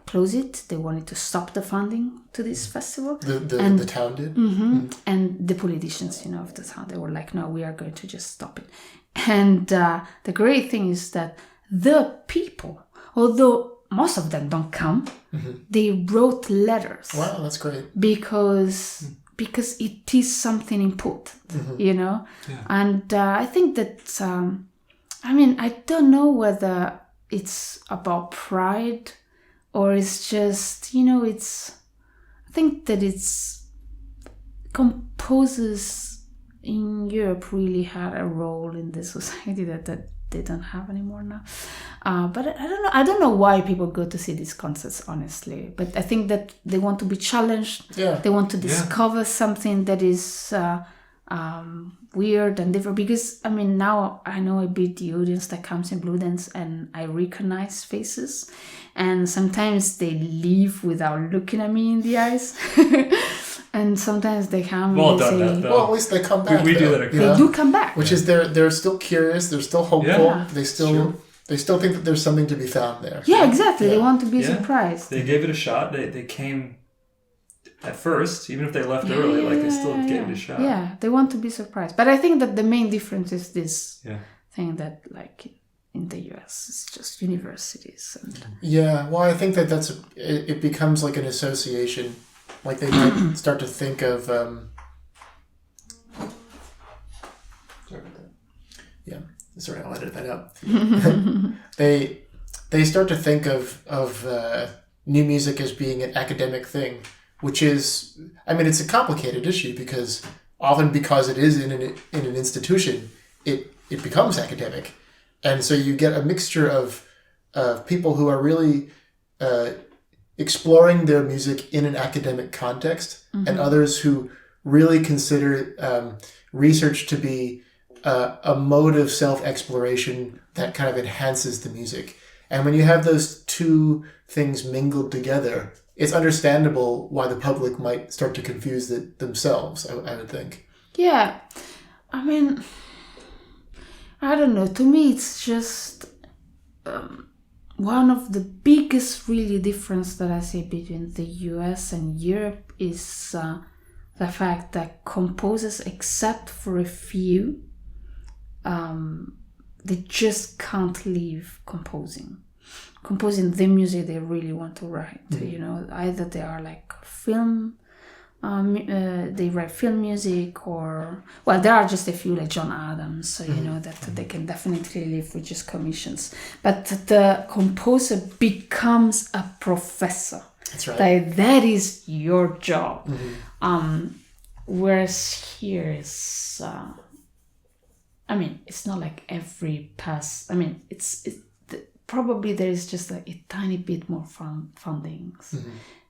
close it. They wanted to stop the funding to this festival. The town did? And the politicians, of the town, they were like, no, we are going to just stop it. And the great thing is that the people, although most of them don't come. They wrote letters. Wow, that's great. Because it is something important, you know? Yeah. And I think that, I don't know whether it's about pride or it's just, I think that it's composers in Europe really had a role in the society that they don't have anymore now. But I don't know why people go to see these concerts, honestly. But I think that they want to be challenged. Yeah. They want to discover something that is weird and different. Because, now I know a bit the audience that comes in Bludenz and I recognize faces. And sometimes they leave without looking at me in the eyes. And sometimes they come and they say... Well, at least they come back. We do that. They do come back. Which is they're still curious. They're still hopeful. Yeah. They still think that there's something to be found there. Yeah, exactly. They want to be surprised. They gave it a shot. They came at first, even if they left early, they still gave it a shot. Yeah, they want to be surprised. But I think that the main difference is this thing that, in the US, it's just universities. Yeah, well, I think that it becomes like an association. Like they might start to think of... Sorry, I'll edit that out. They start to think of new music as being an academic thing, which is, it's a complicated issue because it is in an institution, it becomes academic, and so you get a mixture of people who are really exploring their music in an academic context, and others who really consider research to be a mode of self-exploration that kind of enhances the music. And when you have those two things mingled together, it's understandable why the public might start to confuse it themselves, I would think. Yeah. I don't know. To me, it's just one of the biggest really difference that I see between the US and Europe is the fact that composers, except for a few, they just can't leave composing the music they really want to write. Either they are film, they write film music, or there are just a few like John Adams, so that they can definitely live with just commissions. But the composer becomes a professor. That's right. That is your job. Whereas here is. It's not like every pass. Probably there is just a tiny bit more fundings,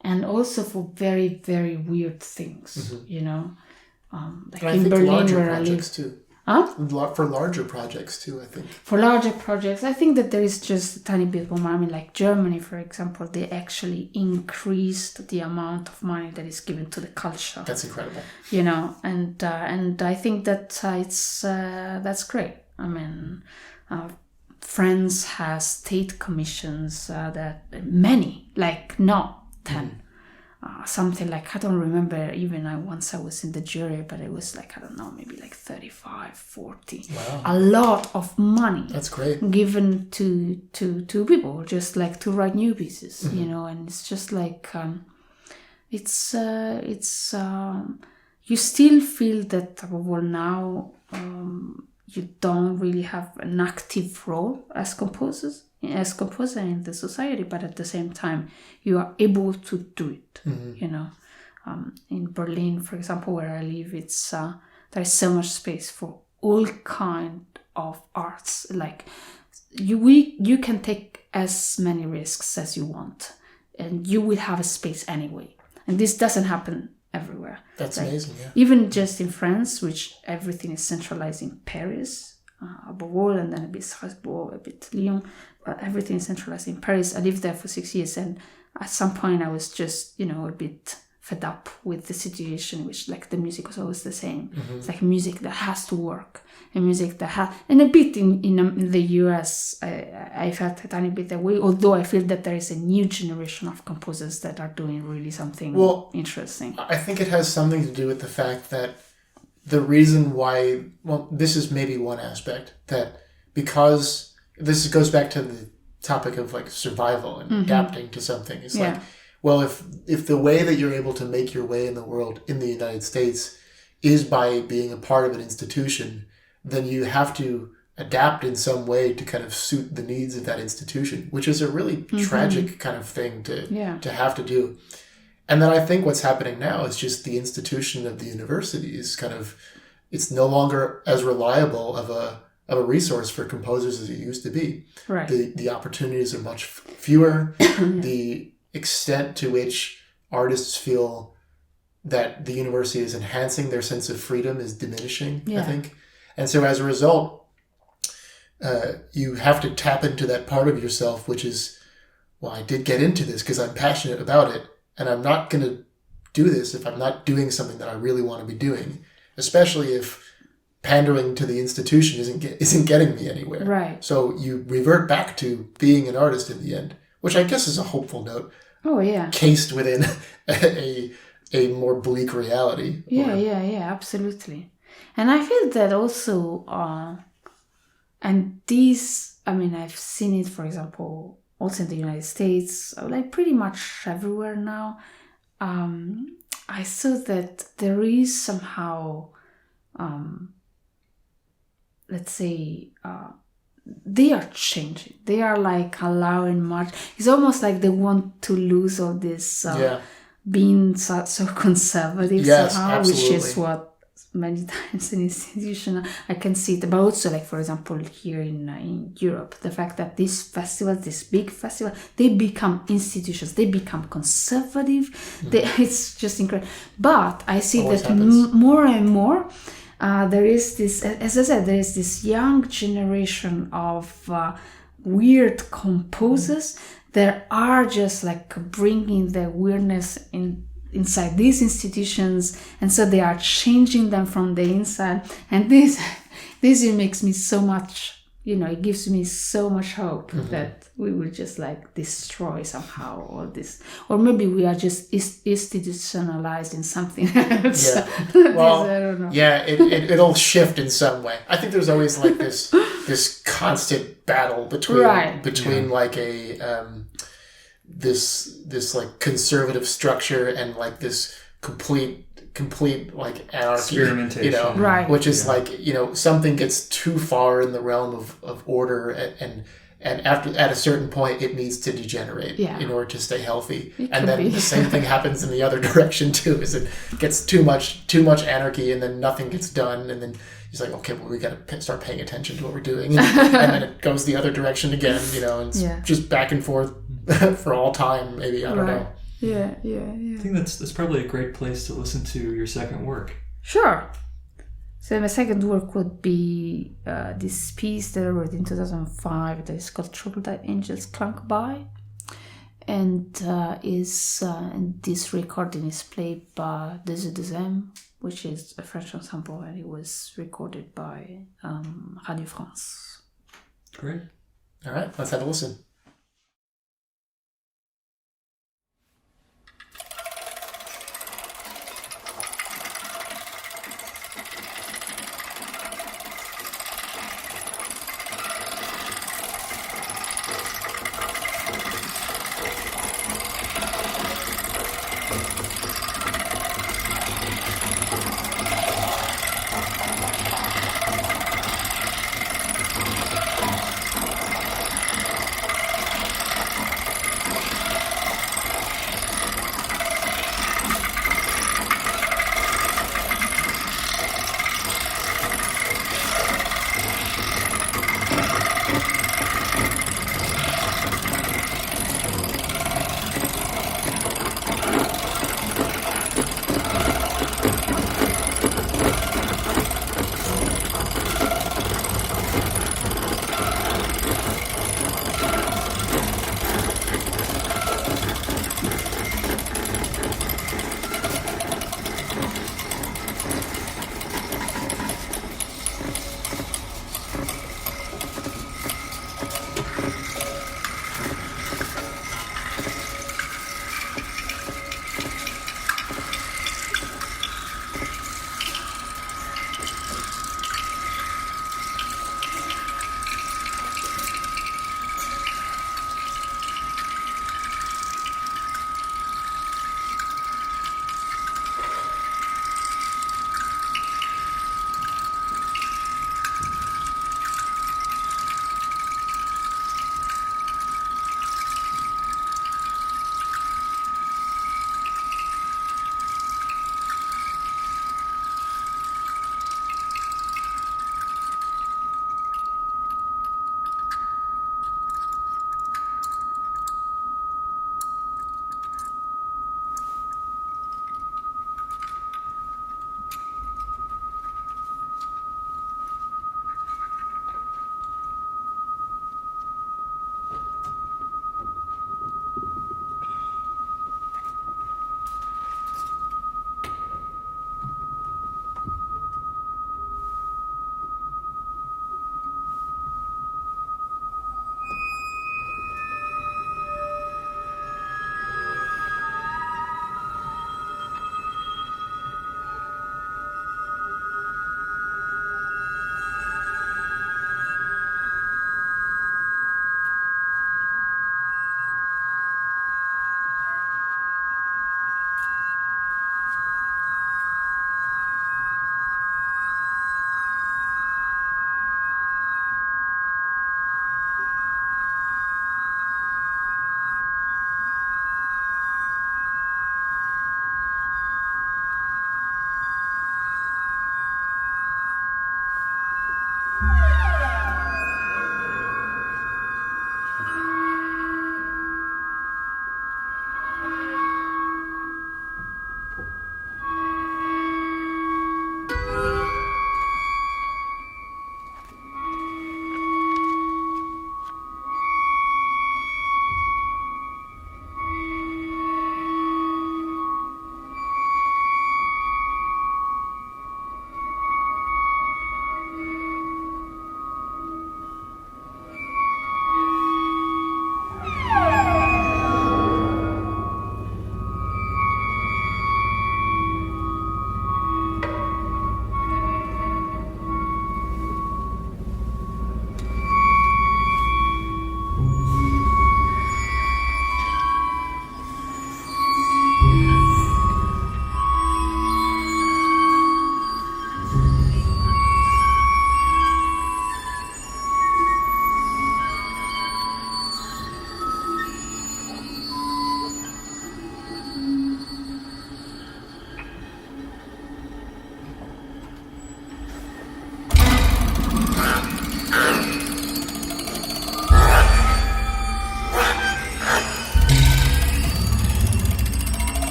and also for very, very weird things. Like in Berlin where I live. Too. Huh? For larger projects too, I think. For larger projects, I think that there is just a tiny bit more money. Like Germany, for example, they actually increased the amount of money that is given to the culture. That's incredible. And I think that that's great. France has state commissions that many, not 10. Something like, I don't remember, even once I was in the jury, but it was maybe 35, 40. Wow. A lot of money. That's great. Given to people, just to write new pieces, and it's just you still feel that, now, you don't really have an active role as composer in the society, but at the same time you are able to do it. In Berlin, for example, where I live, it's there is so much space for all kind of arts. You can take as many risks as you want, and you will have a space anyway. And this doesn't happen everywhere. That's amazing. Yeah. Even just in France, which everything is centralized in Paris, above all, and then a bit Strasbourg, a bit Lyon, but everything is centralized in Paris. I lived there for 6 years, and at some point I was just, a bit fed up with the situation, which the music was always the same. It's music that has to work, and music that and a bit in the US, I felt a tiny bit that way, although I feel that there is a new generation of composers that are doing really something interesting. I think it has something to do with the fact that the reason why, this is maybe one aspect, that because this goes back to topic of like survival and adapting to something. It's Yeah. like, well, if the way that you're able to make your way in the world in the United States is by being a part of an institution, then you have to adapt in some way to kind of suit the needs of that institution, which is a really tragic kind of thing to have to do. And then I think what's happening now is just the institution of the university is kind of, it's no longer as reliable of a resource for composers as it used to be. Right. The opportunities are much fewer. The extent to which artists feel that the university is enhancing their sense of freedom is diminishing, I think. And so as a result, you have to tap into that part of yourself, which is, well, I did get into this because I'm passionate about it, and I'm not going to do this if I'm not doing something that I really want to be doing, especially if pandering to the institution isn't getting me anywhere. Right. So you revert back to being an artist in the end, which I guess is a hopeful note. Oh, yeah. Cased within a more bleak reality. Yeah, absolutely. And I feel that also, and these, I mean, I've seen it, for example, also in the United States, like pretty much everywhere now. I saw that there is somehow, let's say, they are changing. They are like allowing much. It's almost like they want to lose all this being so conservative somehow, absolutely. which is what many times in institution I can see it. But also, like for example, here in Europe, the fact that these festivals, this big festival, they become institutions. They become conservative. It's just incredible. But I see Always that happens. more and more. There is this, as I said, there is this young generation of weird composers that are just like bringing the weirdness inside these institutions, and so they are changing them from the inside. And this makes me so much, it gives me so much hope that we will just like destroy somehow all this, or maybe we are just institutionalized in something else. Well, I don't know. It'll shift in some way. I think there's always like this constant battle between like a this like conservative structure and like this complete like anarchy, experimentation, Right. which is like, something gets too far in the realm of order, and after at a certain point it needs to degenerate in order to stay healthy. And then the same thing happens in the other direction too, is it gets too much anarchy, and then nothing gets done, and then he's like, okay, well, we got to start paying attention to what we're doing, and then it goes the other direction again, and it's just back and forth for all time, maybe. I don't know. Yeah. I think that's probably a great place to listen to your second work. Sure. So my second work would be this piece that I wrote in 2005 that is called Troubled Angels Clunk By. And this recording is played by Deuxième, which is a French ensemble, and it was recorded by Radio France. Great. All right, let's have a listen.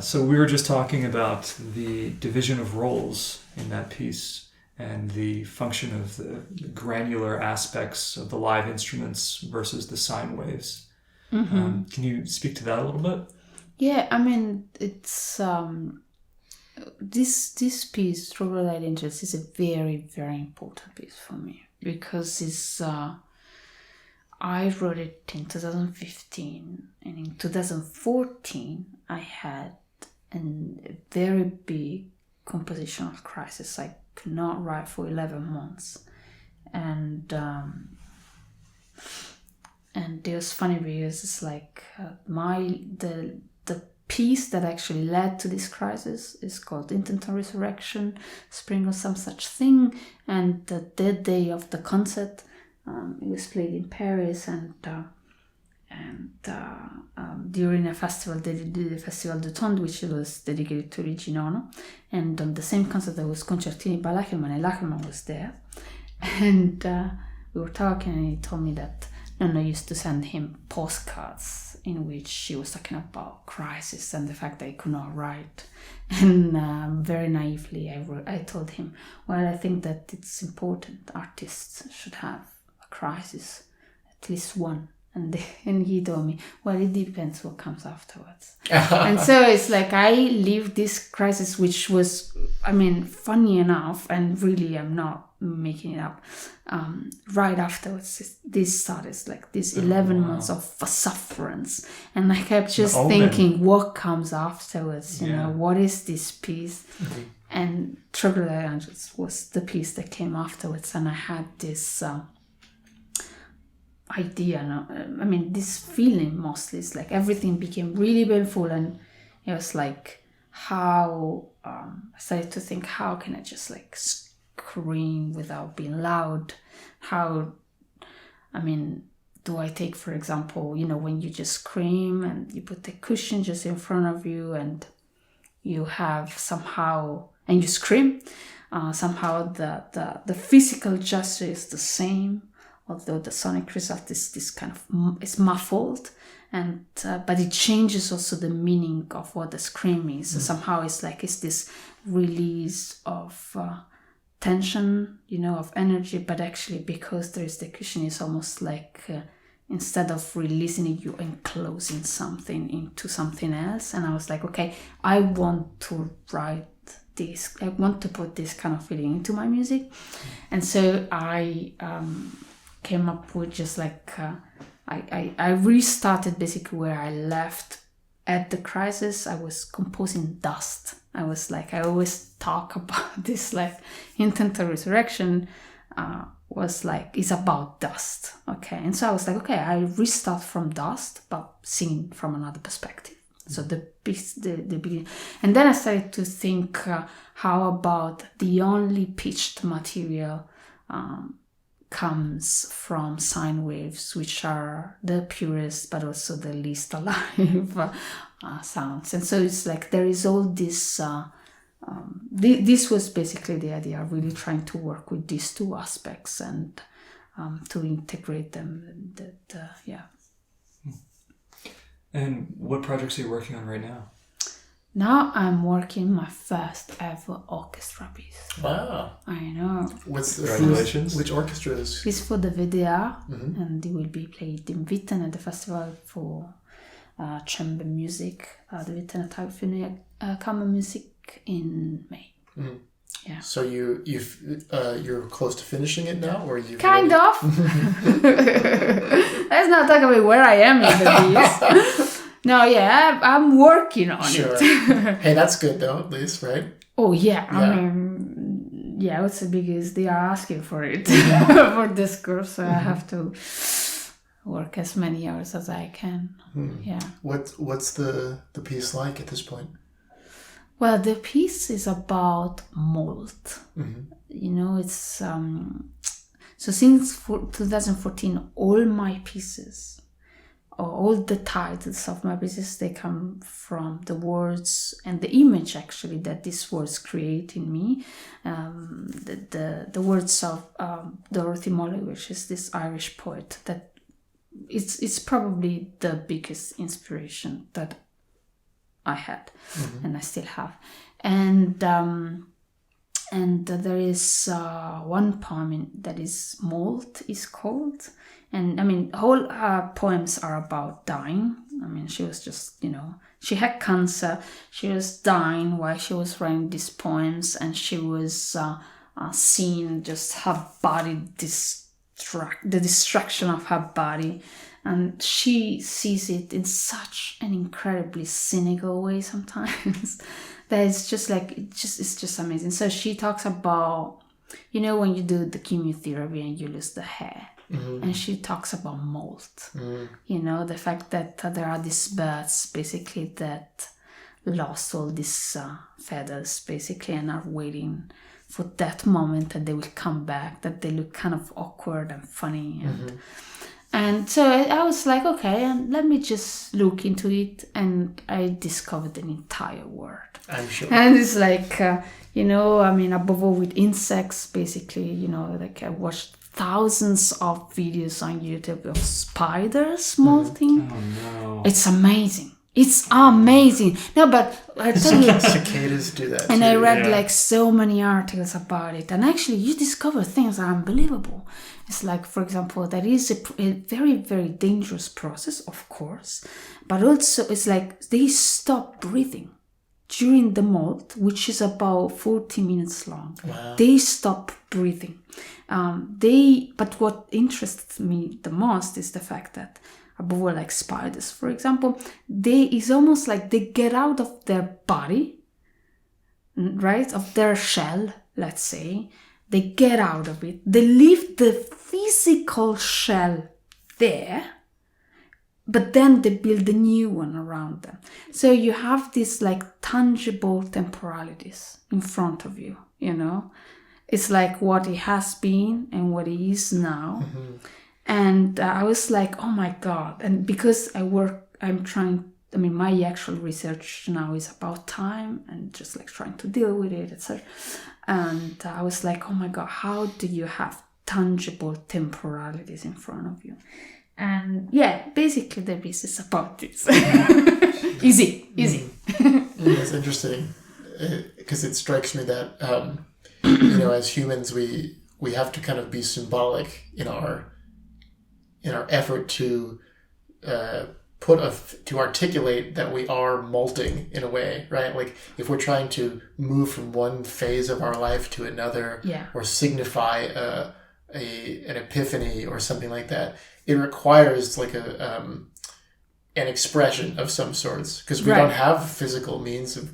So we were just talking about the division of roles in that piece and the function of the granular aspects of the live instruments versus the sine waves. Mm-hmm. Can you speak to that a little bit? Yeah, I mean, it's this piece, Troglodyte Interest, is a very, very important piece for me because it's. I wrote it in 2015, and in 2014 I had a very big compositional crisis. I could not write for 11 months, and it was funny because it's like the piece that actually led to this crisis is called Intent on Resurrection, Spring or some such thing, and the dead day of the concert. It was played in Paris, and during a festival, they did the Festival du Temps, which was dedicated to Regina. And on the same concert, there was Concertini by Lachyman, and Lachyman was there. And we were talking, and he told me that Nonna used to send him postcards in which she was talking about crisis and the fact that he could not write. And very naively, I told him, well, I think that it's important. Artists should have crisis, at least one, and he told me, well, it depends what comes afterwards. And so it's like I lived this crisis, which was, I mean, funny enough, and really I'm not making it up, right afterwards this started, like this 11 months of sufferance, and I kept just thinking, what comes afterwards, you know, what is this piece? Mm-hmm. And Troglodyte Angels was the piece that came afterwards, and I had this idea, I mean, this feeling mostly, it's like everything became really painful, and it was like how I started to think, how can I just like scream without being loud? How, I mean, do I take, for example, you know, when you just scream and you put the cushion just in front of you and you have somehow, and you scream, somehow the physical gesture is the same, although the sonic result is this kind of, it's muffled, and but it changes also the meaning of what the scream is. So somehow it's like it's this release of tension, you know, of energy, but actually because there is the cushion, it's almost like instead of releasing it, you're enclosing something into something else. And I was like, okay, I want to write this, I want to put this kind of feeling into my music. And so I came up with just like I restarted basically where I left at the crisis. I was composing dust. I was like, I always talk about this, like Intent on Resurrection was like, it's about dust, okay? And so I was like, okay, I restart from dust, but seen from another perspective. So the piece, the beginning. And then I started to think, how about the only pitched material comes from sine waves, which are the purest but also the least alive sounds. And so it's like there is all this, this was basically the idea, really trying to work with these two aspects and to integrate them. And what projects are you working on right now? Now I'm working my first ever orchestra piece. Wow. I know. Congratulations. Which orchestra is? It's for the VDA, and it will be played in Witten at the Festival for Chamber Music, the Wittener Tage für Kammermusik in May. Mm-hmm. Yeah. So you're close to finishing it now, or you kind of? Let's not talk about where I am in the piece. No, yeah, I'm working on it. Hey, that's good though, at least, right? Oh yeah, I mean, yeah, it's because they are asking for it for this course, so I have to work as many hours as I can. Yeah. What's the piece like at this point? Well, the piece is about mold. You know, it's so since 2014, all my pieces, or all the titles of my pieces, they come from the words and the image actually that these words create in me. The words of Dorothy Molly, which is this Irish poet, that it's probably the biggest inspiration that I had, and I still have. And there is one poem that is Mold is called. And I mean, all her poems are about dying. I mean, she was just, she had cancer. She was dying while she was writing these poems, and she was seeing just her body the destruction of her body. And she sees it in such an incredibly cynical way sometimes that it's just like, it's just amazing. So she talks about, when you do the chemotherapy and you lose the hair. And she talks about mold. The fact that there are these birds basically that lost all these feathers basically and are waiting for that moment that they will come back, that they look kind of awkward and funny. And so I was like, okay, and let me just look into it. And I discovered an entire world. I'm sure. And it's like, above all with insects, basically, like I watched thousands of videos on YouTube of spiders molting. Oh no. It's amazing. It's amazing. No, but I tell you, cicadas do that. and too. I read like so many articles about it. And actually, you discover things that are unbelievable. It's like, for example, that is a very, very dangerous process, of course. But also, it's like they stop breathing during the molt, which is about 40 minutes long. Wow. They stop breathing. But what interests me the most is the fact that, above all, like spiders, for example, it's almost like they get out of their body, right, of their shell, let's say. They get out of it. They leave the physical shell there, but then they build a new one around them. So you have these like tangible temporalities in front of you, It's like what it has been and what it is now. And I was like, oh my God. And because my actual research now is about time and just like trying to deal with it, etc. And I was like, oh my God, how do you have tangible temporalities in front of you? And yeah, basically the piece is about this. Easy. It's interesting because it strikes me that, as humans, we have to kind of be symbolic in our effort to to articulate that we are molting in a way, right? Like if we're trying to move from one phase of our life to another, or signify an epiphany or something like that, it requires like an expression of some sorts, because we don't have physical means of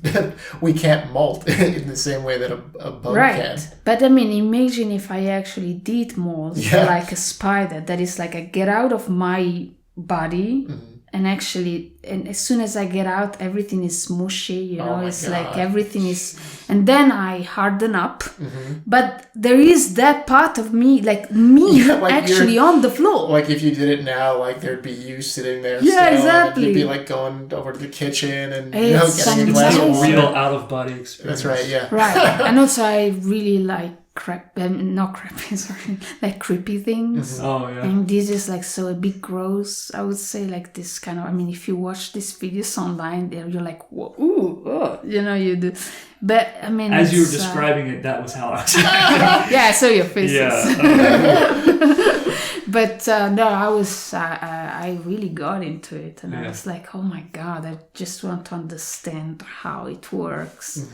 we can't molt in the same way that a bug can. But I mean, imagine if I actually did molt like a spider, that is like I get out of my body and as soon as I get out, everything is smushy, it's like everything is, and then I harden up, but there is that part of me, like actually on the floor. Like if you did it now, like there'd be you sitting there exactly. And you'd be like going over to the kitchen and getting a glass of real out-of-body experience. That's right, yeah. Right, and also I really like like creepy things. Oh yeah. And this is like so a bit gross. I would say like this kind of. I mean, if you watch these videos online, you're like, whoa, ooh, oh, you do. But I mean, as you were describing it, that was how I was. Yeah, I saw your faces. Yeah. But no, I really got into it, and I was like, oh my God, I just want to understand how it works,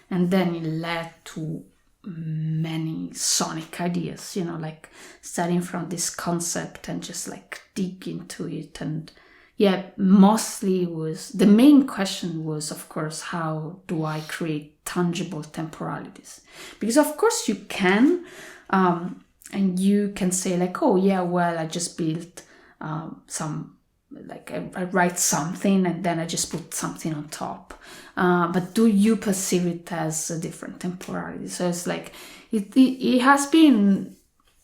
and then it led to many sonic ideas, like starting from this concept and just like dig into it. And mostly the main question was, of course, how do I create tangible temporalities? Because of course you can, and you can say like, oh yeah, well, I just built some, like I write something and then I just put something on top. But do you perceive it as a different temporality? So it's like, it has been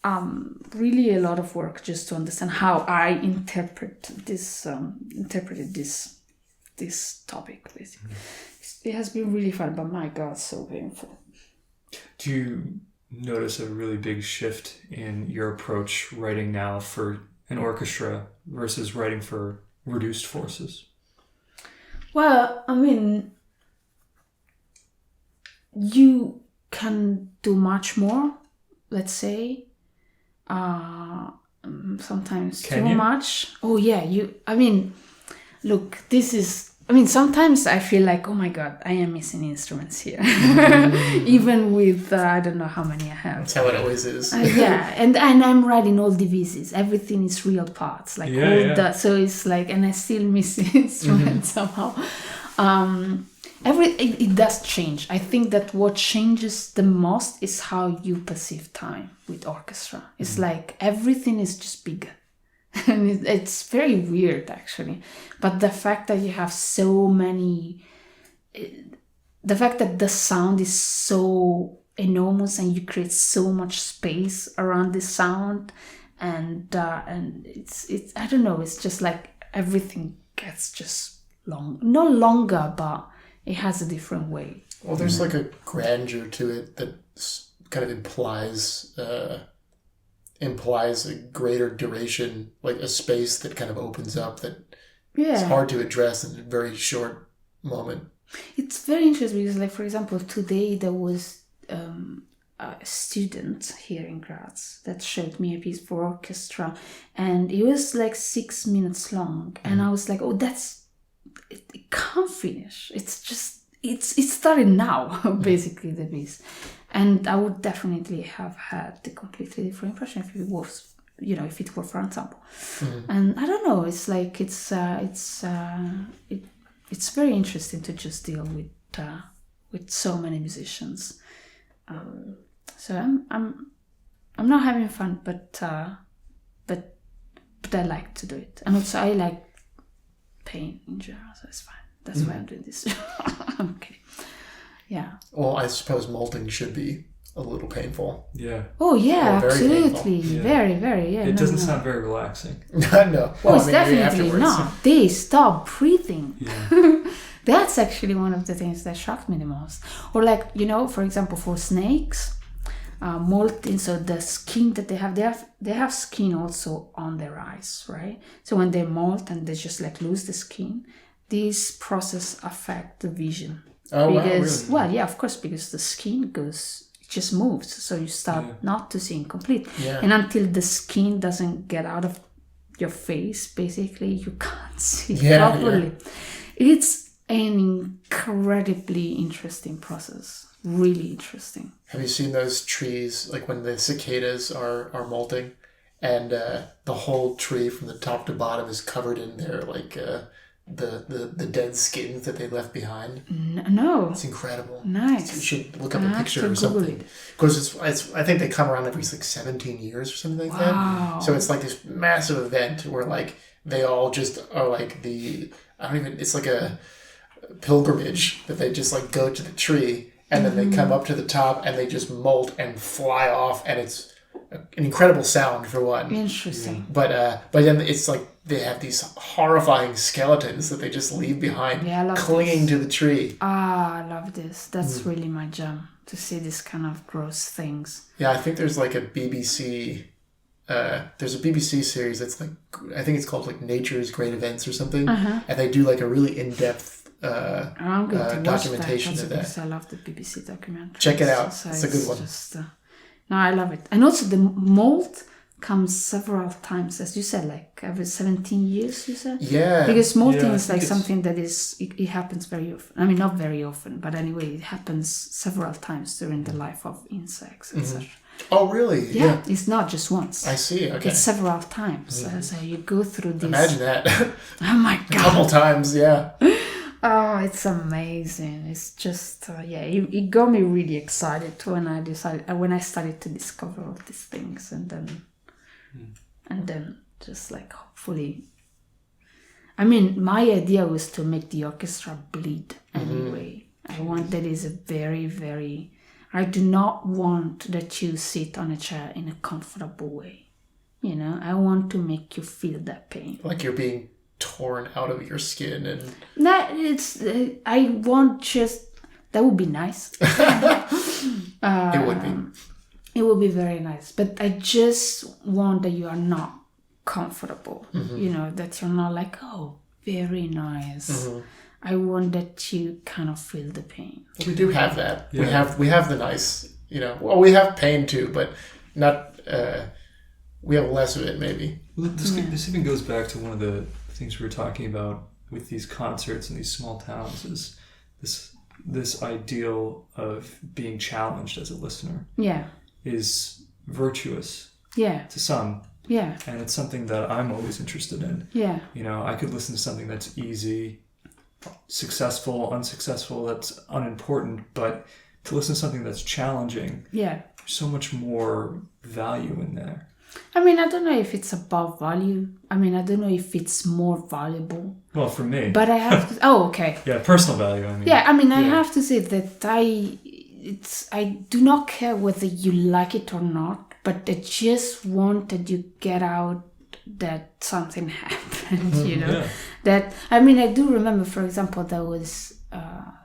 really a lot of work just to understand how I interpreted this topic, basically. It has been really fun, but my God, so painful. Do you notice a really big shift in your approach writing now for an orchestra versus writing for reduced forces? Well, I mean, you can do much more, let's say. Sometimes too much. Oh yeah, look, sometimes I feel like, oh my God, I am missing instruments here. Even with, I don't know how many I have. That's how it always is. Yeah, and I'm writing all divisions. Everything is real parts. Like so it's like, and I still miss instruments somehow. It does change. I think that what changes the most is how you perceive time with orchestra. It's like everything is just bigger. And it's very weird, actually. But the fact that you have so many... The fact that the sound is so enormous and you create so much space around the sound, and it's I don't know, it's just like everything gets just long. Not longer, but it has a different way. Well, there's like a grandeur to it that kind of implies a greater duration, like a space that kind of opens up that is hard to address in a very short moment. It's very interesting because, like, for example, today there was a student here in Graz that showed me a piece for orchestra, and it was like 6 minutes long, and I was like, oh, it can't finish. It's just, it's starting now, basically, the piece. And I would definitely have had a completely different impression if it was, if it were for ensemble. And I don't know, it's like, it's very interesting to just deal with so many musicians. So I'm not having fun, but I like to do it. And also I like pain in general, so it's fine. That's why I'm doing this. Okay. Yeah. Well, I suppose molting should be a little painful. Yeah. Oh yeah, very absolutely. painful. Yeah. Very, very. Yeah. It doesn't sound very relaxing. No. Well, it's definitely not. They stop breathing. Yeah. That's actually one of the things that shocked me the most. Or like, for example, for snakes, molting, so the skin that they have skin also on their eyes, right? So when they molt and they just like lose the skin, this process affect the vision. Oh, because, wow, really? Well, yeah, of course, because the skin just moves, so you start not to see complete. Yeah. And until the skin doesn't get out of your face, basically, you can't see properly. Yeah. It's an incredibly interesting process. Really interesting. Have you seen those trees, like when the cicadas are molting, and the whole tree from the top to bottom is covered in their like the dead skins that they left behind? No. It's incredible. Nice. You should look up a picture or something. Because I think they come around every like 17 years or something like that. So it's like this massive event where like they all just are like it's like a pilgrimage that they just like go to the tree and then they come up to the top and they just molt and fly off, and it's an incredible sound for one. Interesting. But then it's like they have these horrifying skeletons that they just leave behind, clinging to the tree. I love this. That's really my jam, to see this kind of gross things. Yeah, I think there's like a BBC. There's a BBC series that's like, I think it's called like Nature's Great Events or something, and they do like a really in-depth I'm going to watch documentation of that. I love the BBC documentary. Check it out. So it's a good one. No, I love it. And also the molt comes several times, as you said, like every 17 years, you said? Yeah. Because molting is like something that it happens very often. I mean, not very often, but anyway, it happens several times during the life of insects and such. Oh, really? Yeah, it's not just once. I see, okay. It's several times. So you go through this. Imagine that. Oh my God. A couple times, yeah. Oh, it's amazing. It's just, it got me really excited when I started to discover all these things, and then just like hopefully, I mean, my idea was to make the orchestra bleed anyway. I want that is a very, very, I do not want that you sit on a chair in a comfortable way. I want to make you feel that pain. Like you're being torn out of your skin and... No, I want just... That would be nice. It would be. It would be very nice. But I just want that you are not comfortable. That you're not like, oh, very nice. I wanted to kind of feel the pain. We do have that. Yeah. We have the nice, well, we have pain too, but not, we have less of it maybe. Well, this even goes back to one of the things we were talking about with these concerts in these small towns, is this ideal of being challenged as a listener. Yeah. Is virtuous. Yeah. To some. Yeah. And it's something that I'm always interested in. Yeah. I could listen to something that's easy, successful, unsuccessful, that's unimportant, but to listen to something that's challenging, there's so much more value in there. I mean, I don't know if it's about value. I mean, I don't know if it's more valuable. Well, for me. But I have to... Oh, okay. Yeah, personal value, I mean. Yeah, I mean, I have to say that I do not care whether you like it or not, but I just want that you get out that something happened, Yeah. That, I mean, I do remember, for example, there was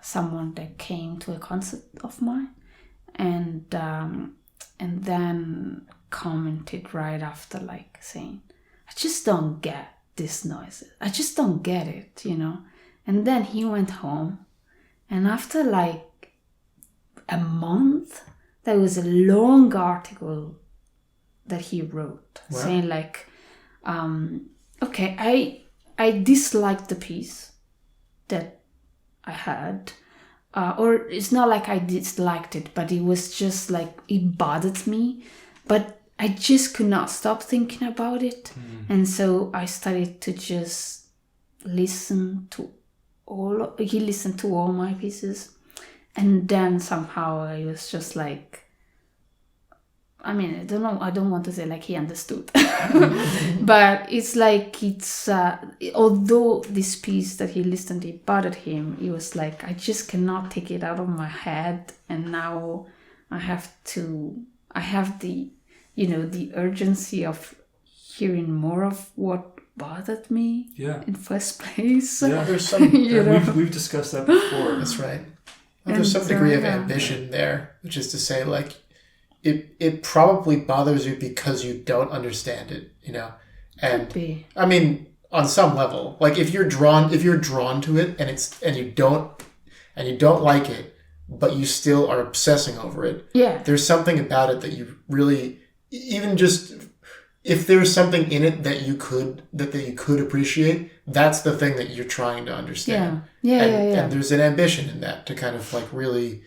someone that came to a concert of mine and then commented right after, like, saying, I just don't get these noises. I just don't get it, And then he went home, and after, like, a month, there was a long article that he wrote saying, like, okay, I disliked the piece that I heard, or it's not like I disliked it, but it was just like, it bothered me, but I just could not stop thinking about it. And so I started to just listen to he listened to all my pieces. And then somehow I was just like, I mean, I don't know, I don't want to say like he understood. But it's like, although this piece that he listened to, it bothered him, it was like, I just cannot take it out of my head. And now I have the, the urgency of hearing more of what bothered me in first place. Yeah, there's some, we've discussed that before. That's right. Well, there's some degree of ambition there, which is to say, like, it probably bothers you because you don't understand it, And I mean, on some level, like if you're drawn to it and you don't like it, but you still are obsessing over it. Yeah. There's something about it that you really, even just if there's something in it that you could appreciate, that's the thing that you're trying to understand. Yeah. And there's an ambition in that to kind of like really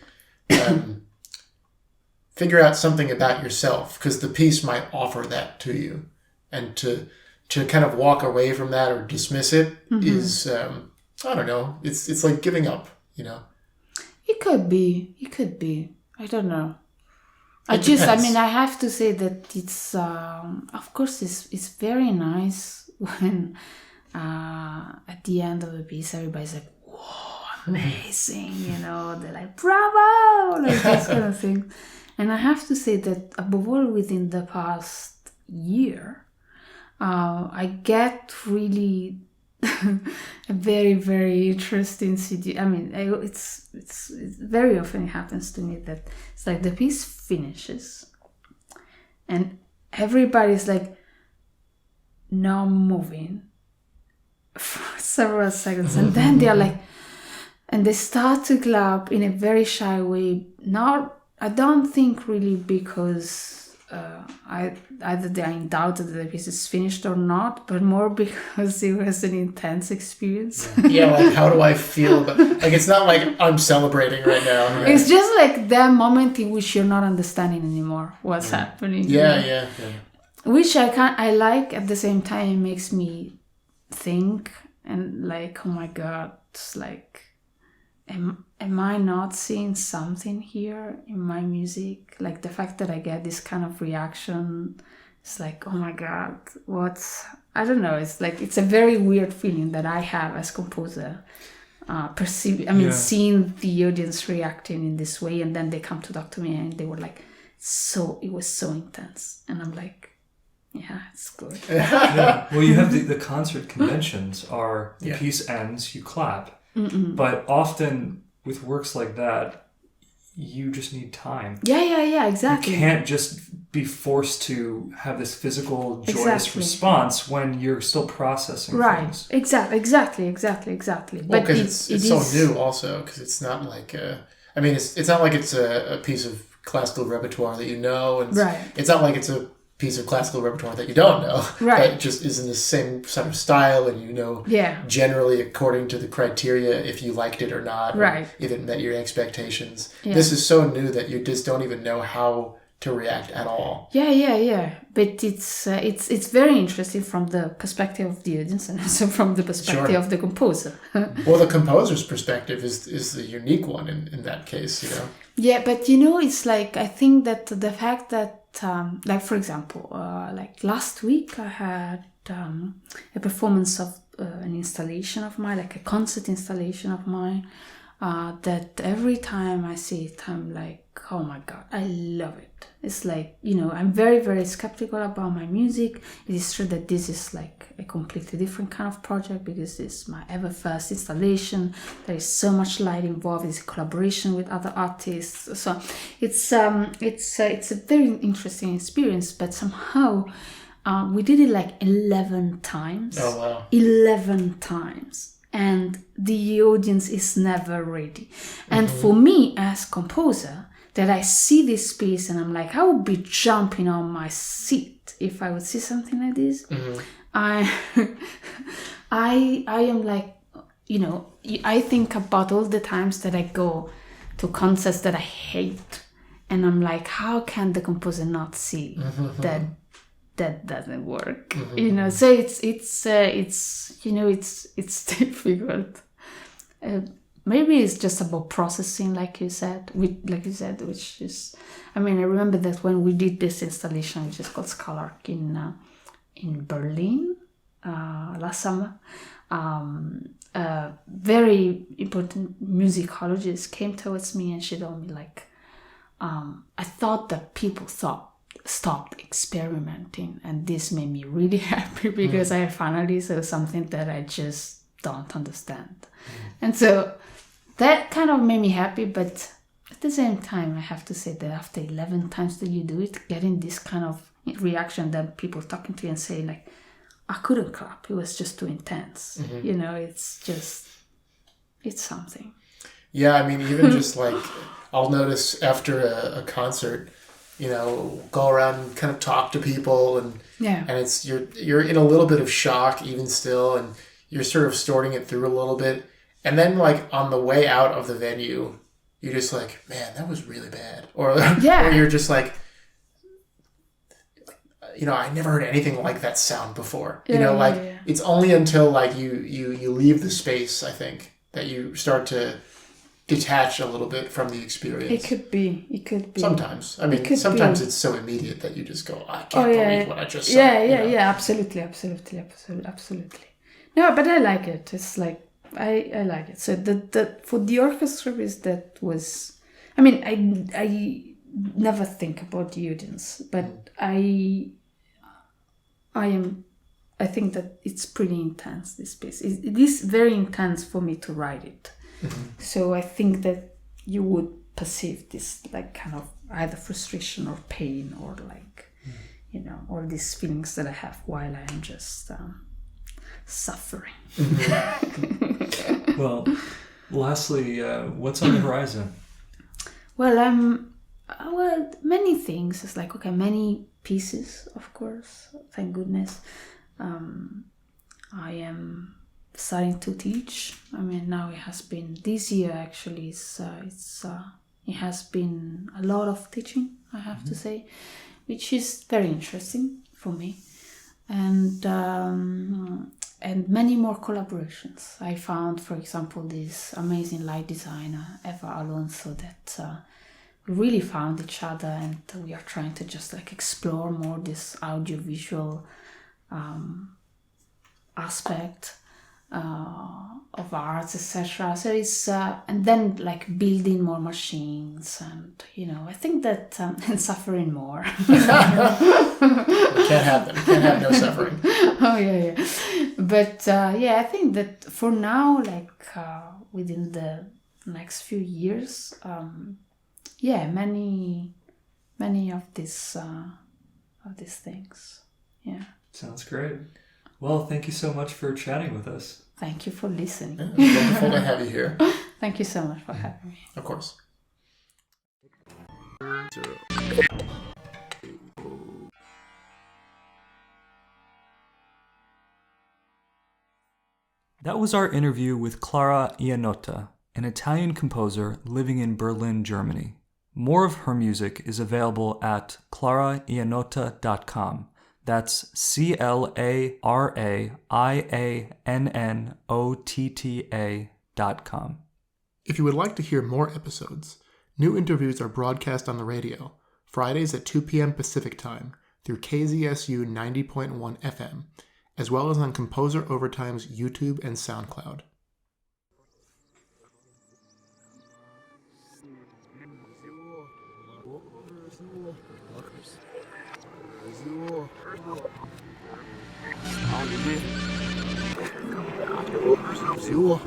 figure out something about yourself, because the piece might offer that to you, and to kind of walk away from that or dismiss it is I don't know. It's like giving up, It could be. I don't know. I have to say that it's, of course, it's very nice when at the end of the piece everybody's like, whoa, amazing, they're like, bravo, like this kind of thing. And I have to say that above all within the past year, I get really a very, very interesting CD. I mean, it's very often it happens to me that it's like the piece finishes and everybody's like not moving for several seconds, and then they're like, and they start to clap in a very shy way. I don't think really because either they are in doubt that the piece is finished or not, but more because it was an intense experience. Yeah, like how do I feel? But like it's not like I'm celebrating right now. Right? It's just like that moment in which you're not understanding anymore what's happening. Yeah. Which I like, at the same time it makes me think and like, oh my God, it's like, am I not seeing something here in my music? Like the fact that I get this kind of reaction, it's like, oh my God, I don't know. It's like, it's a very weird feeling that I have as composer, seeing the audience reacting in this way, and then they come to talk to me and they were like, it was so intense. And I'm like, yeah, it's good. Yeah. Well, you have the concert conventions are the piece ends, you clap. Mm-mm. But often with works like that, you just need time. Yeah, exactly. You can't just be forced to have this physical, joyous response when you're still processing things. Exactly. Well, because it's so new also, because it's not like it's not like it's a piece of classical repertoire that you know, and it's not like it's a piece of classical repertoire that you don't know. That just is in the same sort of style, and generally according to the criteria if you liked it or not, or if it met your expectations. This is so new that you just don't even know how to react at all. But it's very interesting from the perspective of the audience and also from the perspective of the composer. Well, the composer's perspective is the unique one in that case, Yeah, but it's like, I think that the fact that like, for example, like last week I had a performance of an installation of mine, like a concert installation of mine, that every time I see it, I'm like, oh my God, I love it. It's like, I'm very, very skeptical about my music. It is true that this is like a completely different kind of project because it's my ever first installation. There is so much light involved. It's a collaboration with other artists. So it's a very interesting experience, but somehow we did it like 11 times. Oh, wow. 11 times. And the audience is never ready. And for me as composer, that I see this piece and I'm like, I would be jumping on my seat if I would see something like this. I am like, I think about all the times that I go to concerts that I hate, and I'm like, how can the composer not see that doesn't work? So it's difficult. Maybe it's just about processing, like you said, which is, I remember that when we did this installation, which is called Scalark in Berlin last summer, a very important musicologist came towards me and she told me, like, I thought that people stopped experimenting, and this made me really happy because I finally saw something that I just don't understand. And so that kind of made me happy, but at the same time, I have to say that after 11 times that you do it, getting this kind of reaction, then people talking to you and saying, like, I couldn't clap, it was just too intense. It's something. Yeah, even just like, I'll notice after a concert, go around and kind of talk to people, and it's you're in a little bit of shock even still, and you're sort of sorting it through a little bit. And then, like, on the way out of the venue, you're just like, man, that was really bad. Or you're just like, I never heard anything like that sound before. It's only until, like, you leave the space, I think, that you start to detach a little bit from the experience. It could be. Sometimes. Sometimes it's so immediate that you just go, I can't believe what I just saw. Absolutely. No, but I like it. It's like, I like it. So the for the orchestra that was, I never think about the audience, but I think that it's pretty intense, this piece. It is very intense for me to write it. So I think that you would perceive this, like, kind of either frustration or pain, or like, all these feelings that I have while I am just suffering. Well, lastly, what's on the horizon? Well, many things. It's like, many pieces, of course, thank goodness. I am starting to teach. Now it has been, this year actually, it has been a lot of teaching, I have to say, which is very interesting for me. And many more collaborations. I found, for example, this amazing light designer, Eva Alonso, that we really found each other, and we are trying to just, like, explore more this audiovisual aspect of arts, etc. So it's and then, like, building more machines, and I think that and suffering more. Can't have no suffering. Oh yeah. But I think that for now, like, within the next few years, many of these things. Yeah. Sounds great. Well, thank you so much for chatting with us. Thank you for listening. Yeah, it's wonderful to have you here. Thank you so much for having me. Of course. That was our interview with Clara Iannotta, an Italian composer living in Berlin, Germany. More of her music is available at claraiannotta.com. That's CLARAIANNOTTA.com. If you would like to hear more episodes, new interviews are broadcast on the radio, Fridays at 2 p.m. Pacific Time through KZSU 90.1 FM, as well as on Composer Overtime's YouTube and SoundCloud. Zero.